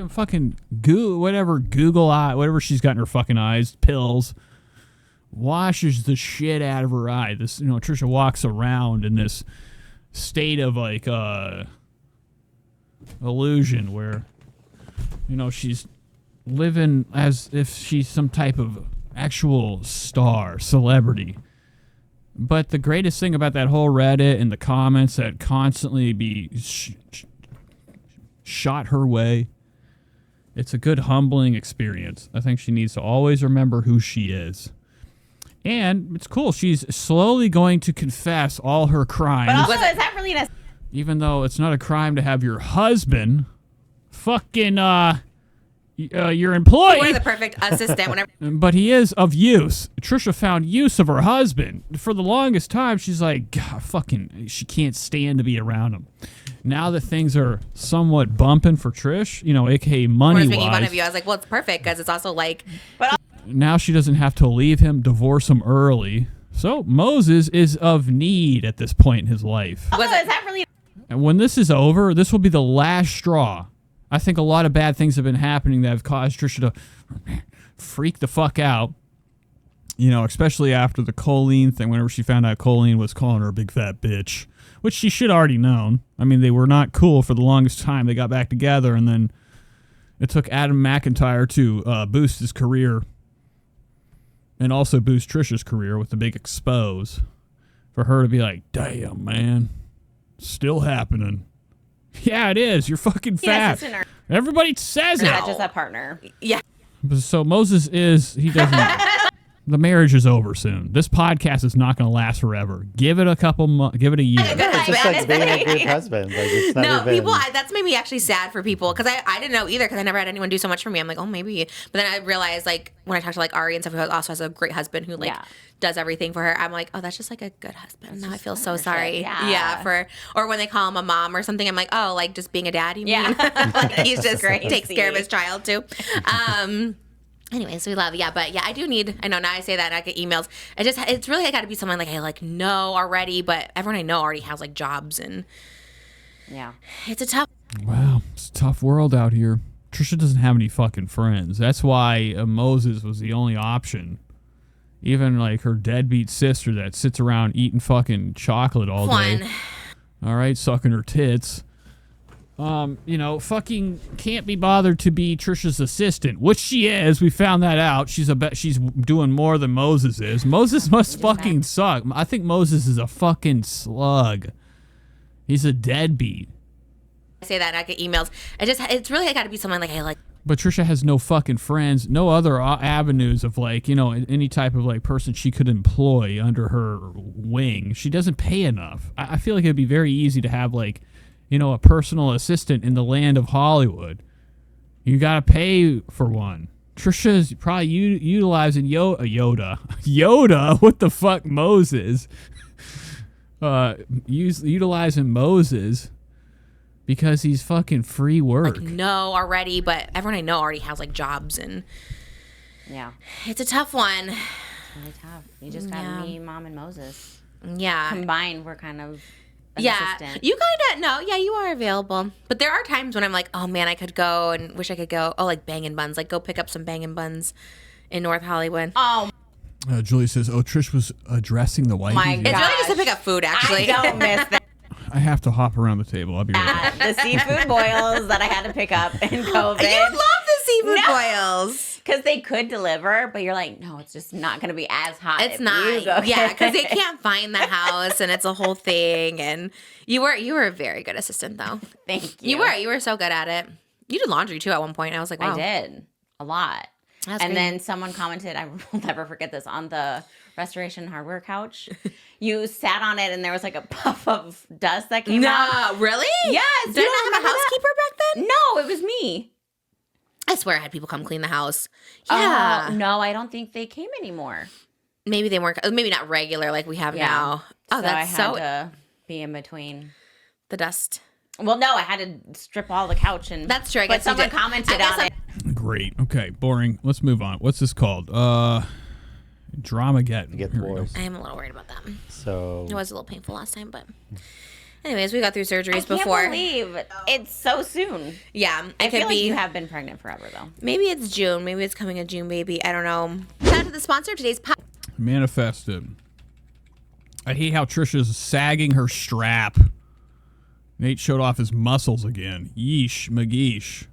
fucking Google eye, whatever she's got in her fucking eyes, pills, washes the shit out of her eye. This, Trisha walks around in this state of like illusion where, she's living as if she's some type of actual star, celebrity. But the greatest thing about that whole Reddit and the comments that constantly be shot her way, it's a good humbling experience. I think she needs to always remember who she is. And it's cool. She's slowly going to confess all her crimes, But also, is that really even though it's not a crime to have your husband fucking your employee. we're the perfect assistant. Whenever But he is of use. Trisha found use of her husband. For the longest time, she's like, God, she can't stand to be around him. Now that things are somewhat bumping for Trish, aka I was money making fun of wise, you, I was like, well, it's perfect because it's also like now she doesn't have to leave him, divorce him early. So Moses is of need at this point in his life. Also, is that really And when this is over, this will be the last straw. I think a lot of bad things have been happening that have caused Trisha to freak the fuck out. Especially after the Colleen thing, whenever she found out Colleen was calling her a big fat bitch, which she should already known. I mean, they were not cool for the longest time. They got back together, and then it took Adam McIntyre to boost his career and also boost Trisha's career with the big expose for her to be like, damn, man, still happening. Yeah, it is. You're fucking fat. assistant or Everybody says is that it. just a partner? yeah. So Moses he doesn't. The marriage is over soon. This podcast is not going to last forever. Give it a couple months. Give it a year. It's just like being a good husband. Like it's never No, been. people, that's made me actually sad for people because I didn't know either because I never had anyone do so much for me. I'm like, oh, maybe. But then I realized, like, when I talked to, like, Ari and stuff, who also has a great husband who, like, does everything for her, I'm like, oh, that's just, like, a good husband. Now I feel so sorry. Yeah. Or when they call him a mom or something, I'm like, oh, like, just being a dad, you mean? Like, he's just takes care of his child, too. Anyways, we love, but I do need, I know now I say that and I get emails. It's really got to be someone like I like know already, but everyone I know already has like jobs and it's a tough. Wow, it's a tough world out here. Trisha doesn't have any fucking friends. That's why Moses was the only option. Even like her deadbeat sister that sits around eating fucking chocolate all day. All right, sucking her tits. Fucking can't be bothered to be Trisha's assistant, which she is. We found that out. She's doing more than Moses is. Moses must fucking suck. I think Moses is a fucking slug. He's a deadbeat. I say that and I get emails. It's really got to be someone like I like. But Trisha has no fucking friends, no other avenues of like, any type of like person she could employ under her wing. She doesn't pay enough. I feel like it'd be very easy to have like, a personal assistant in the land of Hollywood. You got to pay for one. Trisha's probably utilizing Yoda. Yoda? What the fuck, Moses? Utilizing Moses because he's fucking free work. Like, no, already, but everyone I know already has like jobs and it's a tough one. It's really tough. You just got me, Mom, and Moses. Yeah. Combined, we're kind of assistant. You kind of you are available, but there are times when I'm like, oh man, I could go and wish I could go. Oh, like Bangin' Buns, like go pick up some Bangin' Buns in North Hollywood. Oh, Julie says, Trish was addressing the white. My it's really just to pick up food. Actually, I don't miss that. I have to hop around the table. I'll be right back. The seafood boils that I had to pick up in COVID. You love the seafood boils. Because they could deliver, but you're like, no, it's just not going to be as hot. It's not. Yeah, because they can't find the house, and it's a whole thing. And you were a very good assistant, though. Thank you. You were so good at it. You did laundry too at one point. I was like, wow. I did a lot. That's and great. then someone commented, I will never forget this, on the restoration hardware couch. You sat on it, and there was like a puff of dust that came out. No, really? Yes. Did I not have a housekeeper back then? No, it was me. I swear I had people come clean the house. Yeah. No, I don't think they came anymore. Maybe they weren't. Maybe not regular like we have now. Oh, so that's I had to be in between. The dust. Well, no, I had to strip all the couch and. That's true. I But guess you someone did. commented on it. Great. Okay. Boring. Let's move on. What's this called? Dramageddon. Get Here we go. worse. I am a little worried about that. So It was a little painful last time, but anyways, we got through surgeries I can't before. believe it's so soon. Yeah, I it feel could like be. you have been pregnant forever, though. Maybe it's June. Maybe it's coming a June baby. I don't know. Shout out to the sponsor of today's podcast. Manifested. I hate how Trisha's sagging her strap. Nate showed off his muscles again. Yeesh, McGeesh.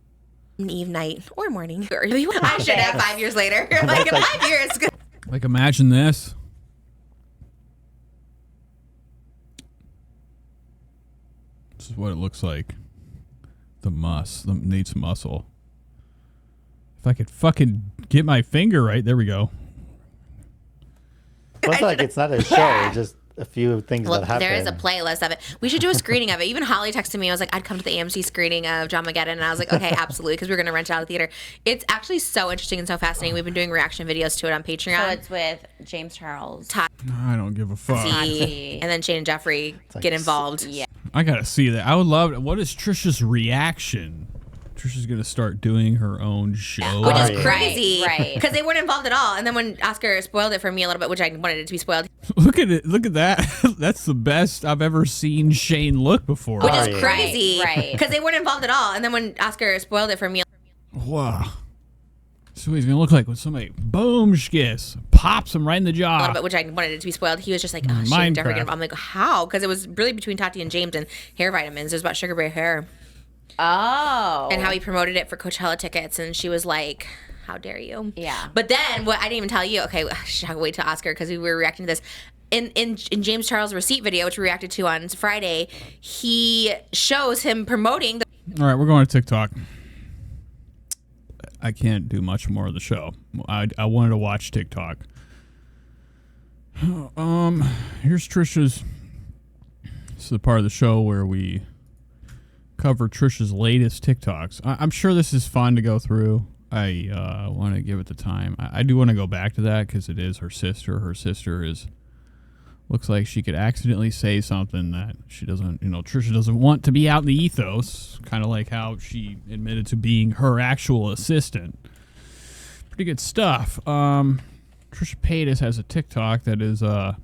Eve night or morning. I should have 5 years later. Like in 5 years. Like, imagine this. This is what it looks like. Nate's muscle. If I could fucking get my finger right. There we go. Plus, like, it's not a show, it's just a few things Well, that happen. there is a playlist of it. We should do a screening of it. Even Holly texted me. I was like, I'd come to the AMC screening of Dramageddon. And I was like, okay, absolutely. Because we were going to rent it out of the theater. It's actually so interesting and so fascinating. We've been doing reaction videos to it on Patreon. So it's with James Charles. I don't give a fuck. Tati, and then Shane and Jeffrey like get involved. Yeah. I gotta see that. I would love. What is Trisha's reaction? Trisha's gonna start doing her own show. Which Oh, is yeah. crazy. Right. Because they weren't involved at all. And then when Oscar spoiled it for me a little bit, which I wanted it to be spoiled, Look at it. Look at that. That's the best I've ever seen Shane look before. which Oh, is yeah. crazy. Right. Because they weren't involved at all. And then when Oscar spoiled it for me, Wow. So he's gonna look like when somebody boom skis pops him right in the a little jaw. bit, which I wanted it to be spoiled, he was just like, oh, Shane and Jeffrey. Minecraft. I'm like, how? Because it was really between Tati and James and hair vitamins. It was about Sugar Bear hair. Oh. And how he promoted it for Coachella tickets. And she was like, how dare you? Yeah. But then, what I didn't even tell you, okay, I'll wait to Oscar because we were reacting to this. In James Charles' receipt video, which we reacted to on Friday, he shows him promoting the All right, we're going to TikTok. I can't do much more of the show. I wanted to watch TikTok. Here's Trisha's. This is the part of the show where we cover Trisha's latest TikToks. I'm sure this is fun to go through. I want to give it the time. I do want to go back to that because it is her sister. Her sister looks like she could accidentally say something that she doesn't, Trisha doesn't want to be out in the ethos. Kind of like how she admitted to being her actual assistant. Pretty good stuff. Trisha Paytas has a TikTok that is what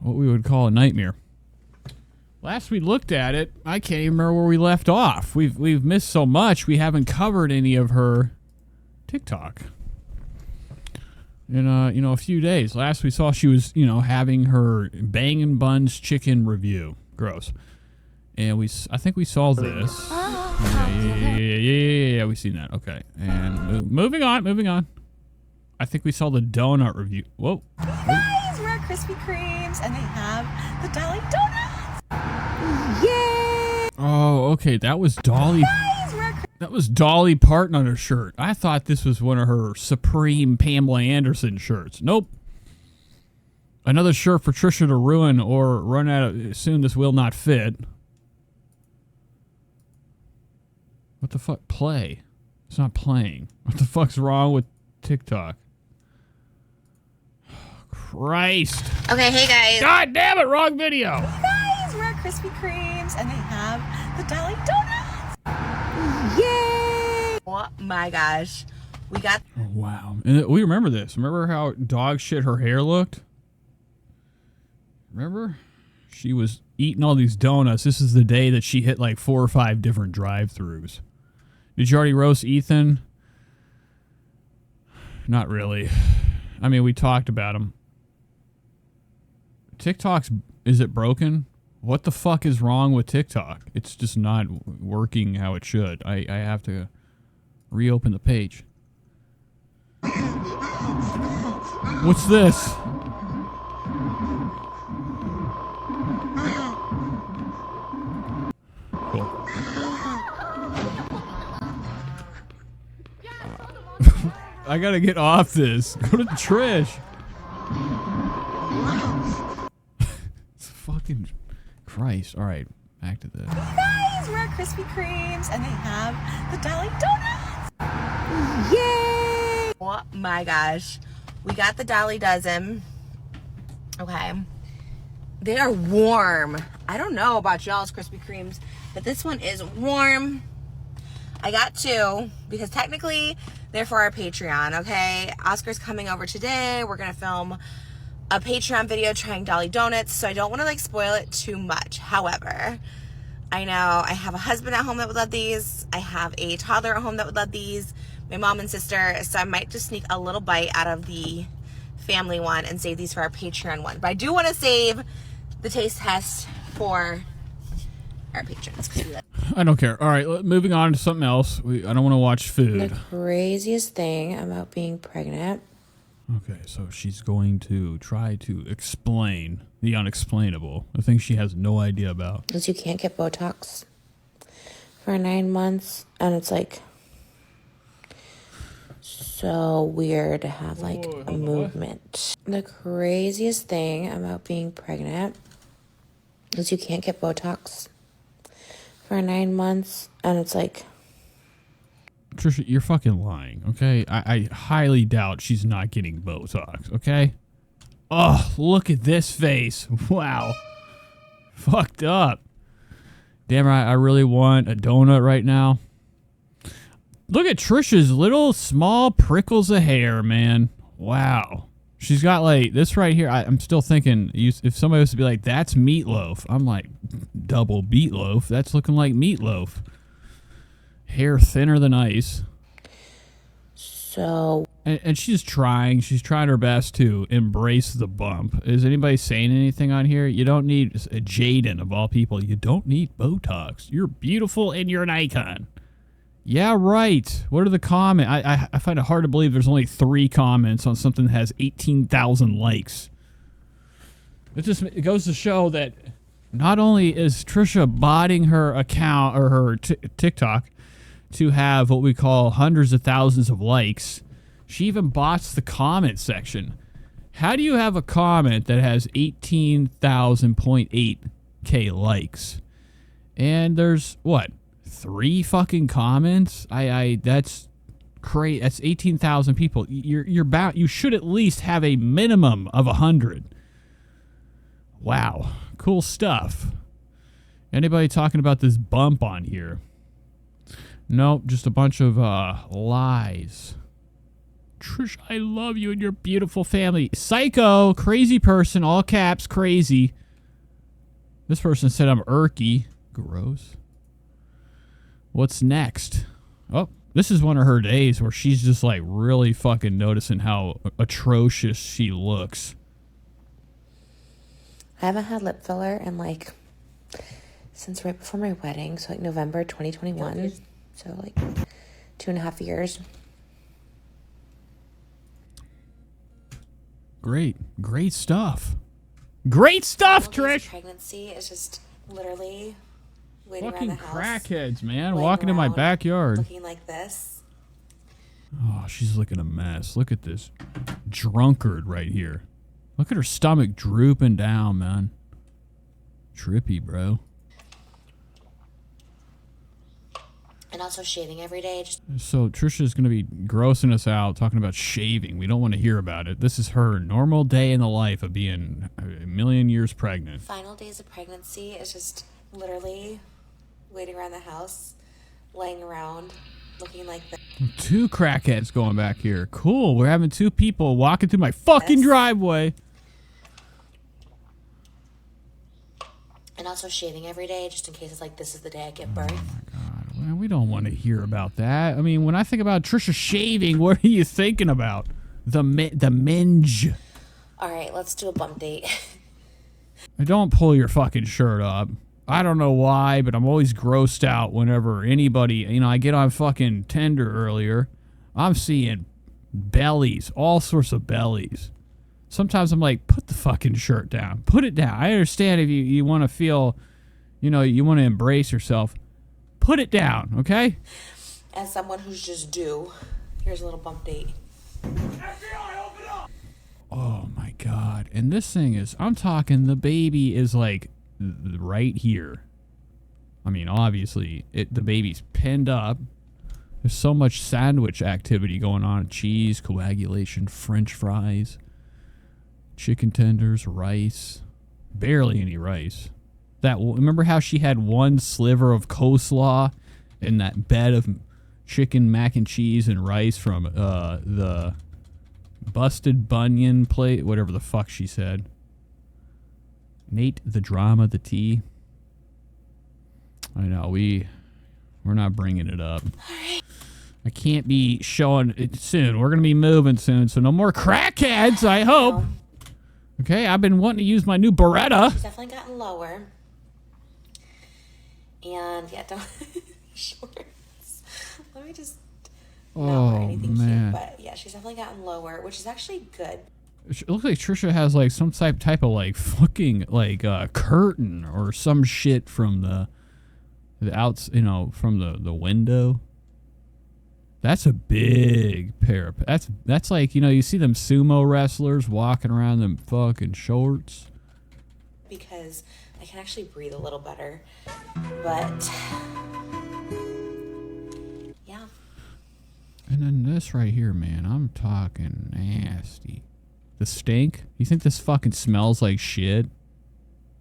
we would call a nightmare. Last we looked at it, I can't even remember where we left off. We've missed so much. We haven't covered any of her TikTok in a few days. Last we saw, she was having her bangin' buns chicken review. Gross. And I think we saw this. Yeah. We seen that. Okay. And moving on. I think we saw the donut review. Whoa. Guys, we're at Krispy Kremes and they have the Dolly Donuts. Yay! Oh, okay. That was Dolly. Guys, we're at That was Dolly Parton on her shirt. I thought this was one of her Supreme Pamela Anderson shirts. Nope. Another shirt for Trisha to ruin or run out of. Soon this will not fit. What the fuck? Play. It's not playing. What the fuck's wrong with TikTok? Christ. Okay, hey guys. God damn it, wrong video. Guys, we're at Krispy Kremes and they have the Dolly Donuts. Yay! Oh my gosh. We got Oh, wow. And we remember this. Remember how dog shit her hair looked? Remember? She was eating all these donuts. This is the day that she hit like 4 or 5 different drive-thrus. Did you already roast Ethan? Not really. I mean, we talked about him. Is it broken? What the fuck is wrong with TikTok? It's just not working how it should. I have to reopen the page. What's this? Cool. I gotta get off this. Go to Trish. Fucking Christ. All right, back to this. guys, we're at Krispy Kremes and they have the Dolly Donuts. Yay! Oh my gosh. We got the Dolly dozen. Okay. They are warm. I don't know about y'all's Krispy Kremes, but this one is warm. I got 2 because technically they're for our Patreon, okay? Oscar's coming over today. We're going to film a Patreon video trying Dolly Donuts, so I don't want to spoil it too much. However, I know I have a husband at home that would love these. I have a toddler at home that would love these. My mom and sister, so I might just sneak a little bite out of the family one and save these for our Patreon one. But I do want to save the taste test for our patrons. I don't care. All right, moving on to something else. I don't want to watch food. The craziest thing about being pregnant. Okay, so she's going to try to explain the unexplainable. The thing she has no idea about. Is you can't get Botox for 9 months, and it's so weird to have a movement. The craziest thing about being pregnant is you can't get Botox for 9 months, and it's Trisha, you're fucking lying, okay? I highly doubt she's not getting Botox, okay? Oh, look at this face. Wow. Fucked up. Damn, I really want a donut right now. Look at Trisha's little small prickles of hair, man. Wow. She's got this right here. I'm still thinking, if somebody was to be like, that's meatloaf. I'm like, double meatloaf. That's looking like meatloaf. Hair thinner than ice. so... And she's trying her best to embrace the bump. Is anybody saying anything on here? You don't need Jaden, of all people. You don't need Botox. You're beautiful and you're an icon. Yeah, right. What are the comments? I find it hard to believe there's only 3 comments on something that has 18,000 likes. It goes to show that not only is Trisha botting her account or her TikTok to have what we call hundreds of thousands of likes, she even bots the comment section. How do you have a comment that has 18,000.8K likes? And there's, what, 3 fucking comments? That's crazy. That's 18,000 people. You're about, you should at least have a minimum of 100. Wow. Cool stuff. Anybody talking about this bump on here? Nope, just a bunch of lies. Trish, I love you and your beautiful family. Psycho, crazy person, all caps, crazy. This person said I'm irky. Gross. What's next? Oh, this is one of her days where she's just like really fucking noticing how atrocious she looks. I haven't had lip filler in like since right before my wedding, so like November 2021. So like 2.5 years. Great stuff. Great stuff, Trish. Pregnancy is just literally waiting Fucking around the house. crackheads, man, laying walking in my around, backyard. looking like this. Oh, she's looking a mess. Look at this drunkard right here. Look at her stomach drooping down, man. Trippy, bro. And also shaving every day. So Trisha's going to be grossing us out talking about shaving. We don't want to hear about it. This is her normal day in the life of being a million years pregnant. Final days of pregnancy is just literally waiting around the house, laying around, looking like this. 2 crackheads going back here. Cool. We're having 2 people walking through my fucking driveway. And also shaving every day, just in case it's like this is the day I give birth. Oh my God. Well, we don't want to hear about that. I mean, when I think about Trisha shaving, what are you thinking about? The minge. All right, let's do a bump date. Don't pull your fucking shirt up. I don't know why, but I'm always grossed out whenever anybody, I get on fucking Tinder earlier. I'm seeing bellies, all sorts of bellies. Sometimes I'm like, put the fucking shirt down. Put it down. I understand if you want to feel, you want to embrace yourself. Put it down, okay? As someone who's just due, here's a little bump date. Oh my God. And this thing is, I'm talking, the baby is like right here. I mean, obviously, the baby's pinned up. There's so much sandwich activity going on. Cheese, coagulation, French fries, chicken tenders, rice. Barely any rice. Remember how she had one sliver of coleslaw in that bed of chicken, mac and cheese, and rice from the Busted Bunion plate, whatever the fuck she said. Nate, the drama, the tea. I know, we're not bringing it up. I can't be showing it soon. We're going to be moving soon, so no more crackheads, I hope. Okay, I've been wanting to use my new Beretta. She's definitely gotten lower. And yeah, don't shorts. Let me just not wear anything cute, but yeah, she's definitely gotten lower, which is actually good. It looks like Trisha has like some type of like fucking like curtain or some shit from the outs, from the window. That's a big pair of, that's like, you see them sumo wrestlers walking around them fucking shorts. Because I can actually breathe a little better. But yeah. And then this right here, man, I'm talking nasty. The stink? You think this fucking smells like shit?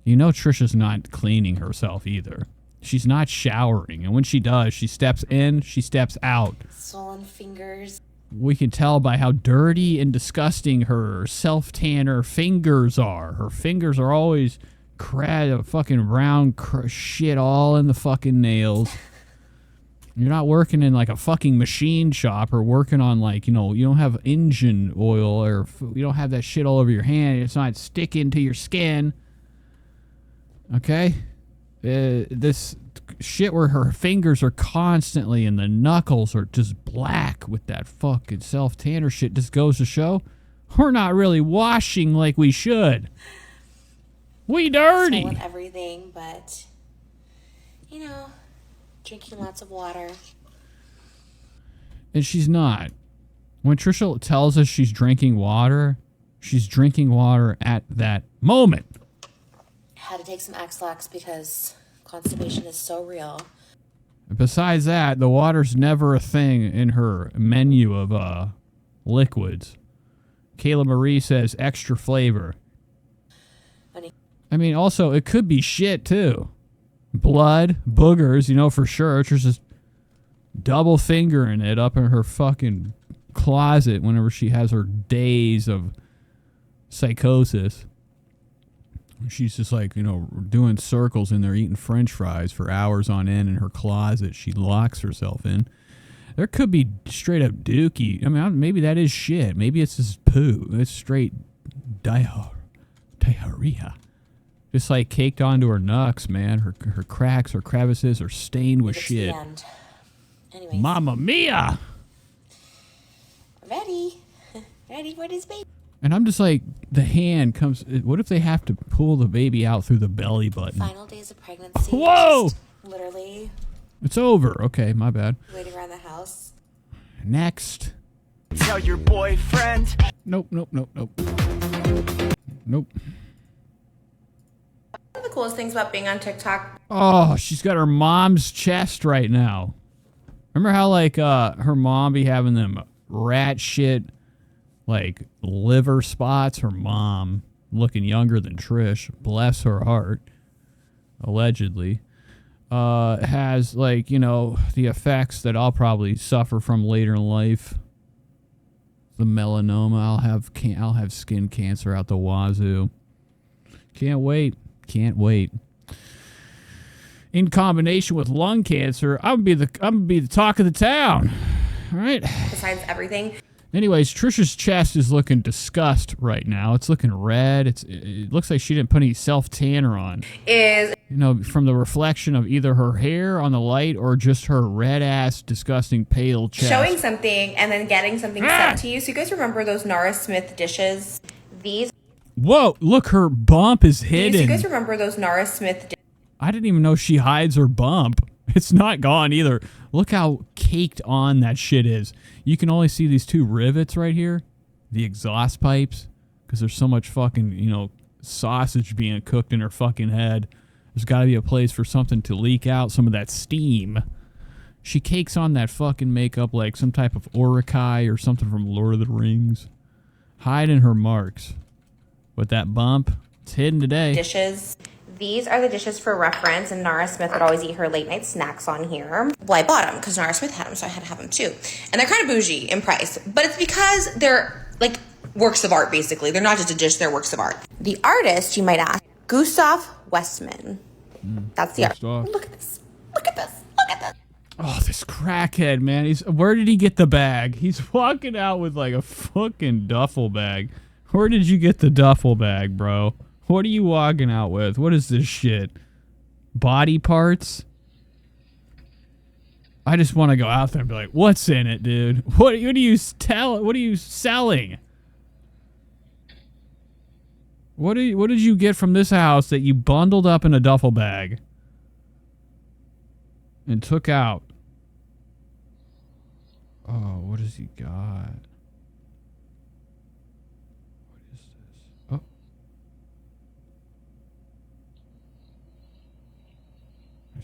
Trisha's not cleaning herself either. She's not showering. And when she does, she steps in, she steps out. Swollen fingers. We can tell by how dirty and disgusting her self-tanner fingers are. Her fingers are always fucking brown shit all in the fucking nails. You're not working in like a fucking machine shop or working on like, you don't have engine oil or you don't have that shit all over your hand. It's not sticking to your skin. Okay? This shit where her fingers are constantly and the knuckles are just black with that fucking self-tanner shit just goes to show we're not really washing like we should. We dirty. Swollen everything, but drinking lots of water. And she's not. When Trisha tells us she's drinking water, She's drinking water at that moment. Had to take some X-Lax because constipation is so real. Besides that, the water's never a thing in her menu of liquids. Kayla Marie says extra flavor. I mean, also, it could be shit, too. Blood, boogers, you know, for sure. She's just double fingering it up in her fucking closet whenever she has her days of psychosis. She's just like, you know, doing circles in there, eating French fries for hours on end in her closet. She locks herself in. There could be straight up dookie. I mean, maybe that is shit. Maybe it's just poo. It's straight diarrhea. Just like caked onto her knucks, man. Her cracks, her crevices are stained with shit. Anyways. Mamma mia! Ready for this baby. And I'm just like, the hand comes. What if they have to pull the baby out through the belly button? Final days of pregnancy. Whoa! Just literally It's over. Okay, my bad. waiting around the house. Next. Tell your boyfriend. Nope. Nope. One of the coolest things about being on TikTok. Oh, she's got her mom's chest right now. Remember how, like, her mom be having them rat shit, like, liver spots? Her mom, looking younger than Trish, bless her heart, allegedly, has, like, you know, the effects that I'll probably suffer from later in life. The melanoma, I'll have skin cancer out the wazoo. Can't wait. In combination with lung cancer, I'm gonna be the talk of the town. All right. Besides everything. Anyways, Trisha's chest is looking disgust right now. It's looking red. It looks like she didn't put any self-tanner on. Is You know, from the reflection of either her hair on the light or just her red-ass, disgusting, pale chest. showing something and then getting something sent to you. So you guys remember those Nara Smith dishes? These. Whoa, look, her bump is hidden. So you guys remember those Nara Smith dishes? I didn't even know she hides her bump. It's not gone either. Look how caked on that shit is. You can only see these two rivets right here. The exhaust pipes. Because there's so much fucking, you know, sausage being cooked in her fucking head. There's got to be a place for something to leak out some of that steam. She cakes on that fucking makeup like some type of Urukai or something from Lord of the Rings. Hiding her marks. But that bump, it's hidden today. Dishes. These are the dishes for reference, and Nara Smith would always eat her late night snacks on here. Well, I bought them because Nara Smith had them, so I had to have them too. And they're kind of bougie in price, but it's because they're like works of art, basically. They're not just a dish, they're works of art. The artist, you might ask, Gustav Westman. That's the artist. Look at this. Look at this. Look at this. Oh, this crackhead, man. Where did he get the bag? He's walking out with like a fucking duffel bag. Where did you get the duffel bag, bro? What are you walking out with? What is this shit? Body parts? I just want to go out there and be like, what's in it, dude? What are you selling? What did you get from this house that you bundled up in a duffel bag and took out? Oh, what has he got? What is this? Oh.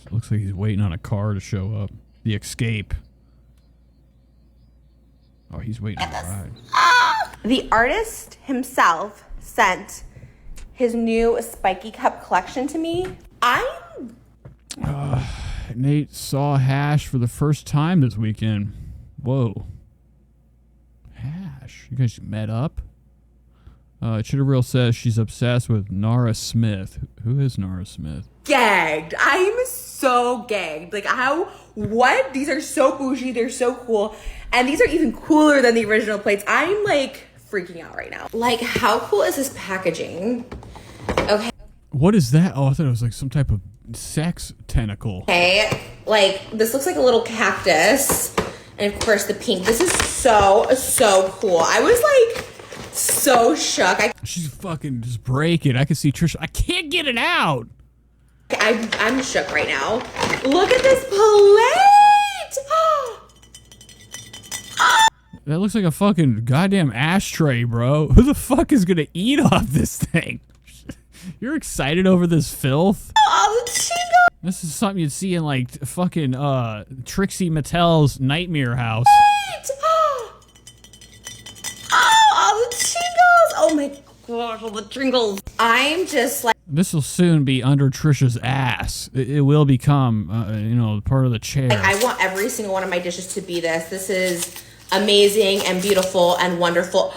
It looks like he's waiting on a car to show up. The Escape. Oh, he's waiting on a ride. The artist himself sent his new spiky cup collection to me. Nate saw Hash for the first time this weekend. Whoa. Hash. You guys met up? Chitterreal says she's obsessed with Nara Smith. Who is Nara Smith? Gagged. I'm so gagged. Like, what? These are so bougie. They're so cool. And these are even cooler than the original plates. I'm like freaking out right now. Like, how cool is this packaging? Okay. What is that? Oh, I thought it was like some type of sex tentacle. Okay. Like, this looks like a little cactus. And of course, the pink. This is so cool. I was like so shook. She's fucking just breaking. I can see Trisha. I can't get it out. I'm shook right now. Look at this plate. That looks like a fucking goddamn ashtray, bro. Who the fuck is gonna eat off this thing? You're excited over this filth? Oh, Chingo. This is something you'd see in like fucking Trixie Mattel's Nightmare House. Oh, the Chingles. Oh my gosh, all the Tringles. I'm just like, This will soon be under Trisha's ass. It will become, part of the chair. I want every single one of my dishes to be this. This is amazing and beautiful and wonderful.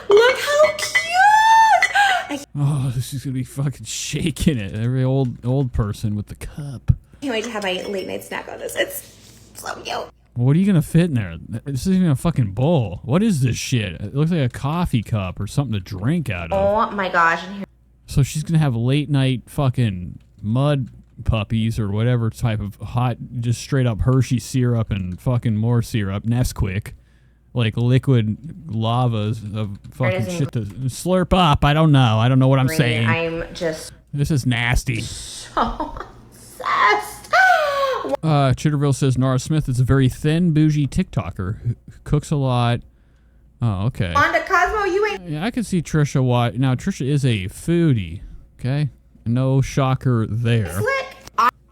Look how cute! Oh, this is gonna be fucking shaking it. Every old person with the cup. I can't wait to have my late night snack on this. It's so cute. What are you gonna fit in there? This isn't even a fucking bowl. What is this shit? It looks like a coffee cup or something to drink out of. Oh my gosh. And here, So she's gonna have late night fucking mud puppies or whatever type of hot, just straight up Hershey syrup and fucking more syrup, Nesquik, like liquid lavas of fucking shit to slurp up. I don't know what I'm saying. I'm just This is nasty. so obsessed. Chitterville says Nora Smith is a very thin, bougie TikToker who cooks a lot. Oh, okay. Wanda Cosmo, you ain't. Yeah, I can see Trisha. Now, Trisha is a foodie. Okay, no shocker there.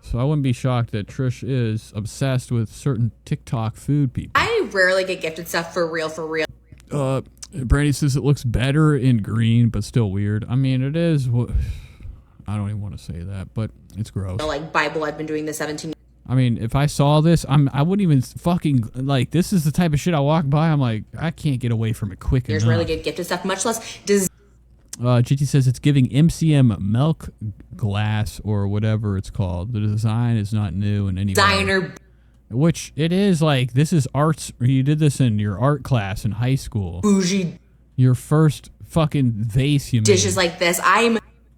So I wouldn't be shocked that Trish is obsessed with certain TikTok food people. I rarely get gifted stuff for real. Brandy says it looks better in green, but still weird. I mean, it is. I don't even want to say that, but it's gross. Like Bible, I've been doing this 17 years. I mean, if I saw this, I wouldn't even fucking like. This is the type of shit I walk by. I'm like, I can't get away from it quick enough. Rarely get gifted stuff, much less GT says it's giving MCM milk glass or whatever it's called. The design is not new in any way. designer. Which it is like, this is arts. You did this in your art class in high school. Bougie Your first fucking vase you made. dishes like this. I'm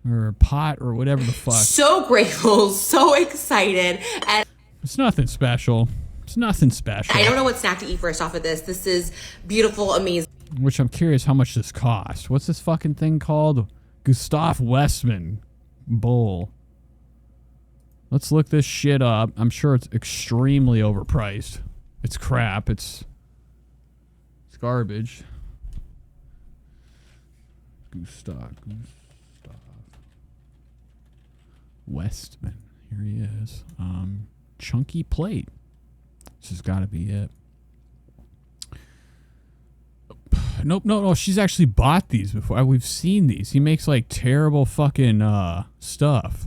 Or pot or whatever the fuck. so grateful, so excited, and It's nothing special. It's nothing special. I don't know what snack to eat first off of this. This is beautiful, amazing. Which I'm curious how much this cost. What's this fucking thing called? Gustav Westman bowl. Let's look this shit up. I'm sure it's extremely overpriced. It's crap. It's garbage. Gustav Westman. Here he is. Chunky plate. This has got to be it. Nope, no. She's actually bought these before. We've seen these. He makes like terrible fucking stuff.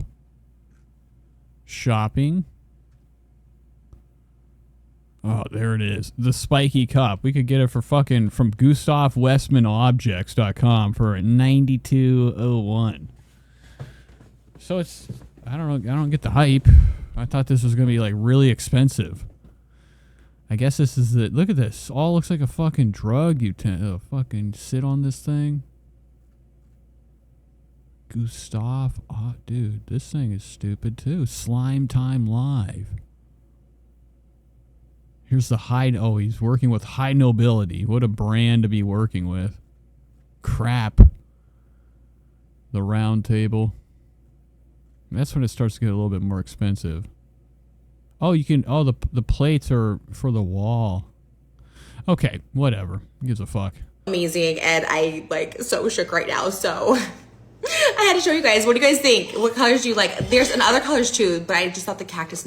Shopping. Oh, there it is. The spiky cup. We could get it for fucking from GustavWestmanObjects.com for $92.01. So it's, I don't know. I don't get the hype. I thought this was going to be like really expensive. I guess this is the, look at this. All looks like a fucking drug fucking sit on this thing. Gustav. Oh, dude, this thing is stupid too. Slime Time Live. Here's the high, oh, he's working with High Nobility. What a brand to be working with. Crap. The round table. That's when it starts to get a little bit more expensive. Oh, you can, oh, the plates are for the wall. Okay, whatever. Who gives a fuck? Amazing, and I like so shook right now, so I had to show you guys. What do you guys think? What colors do you like? There's other colors too, but I just thought the cactus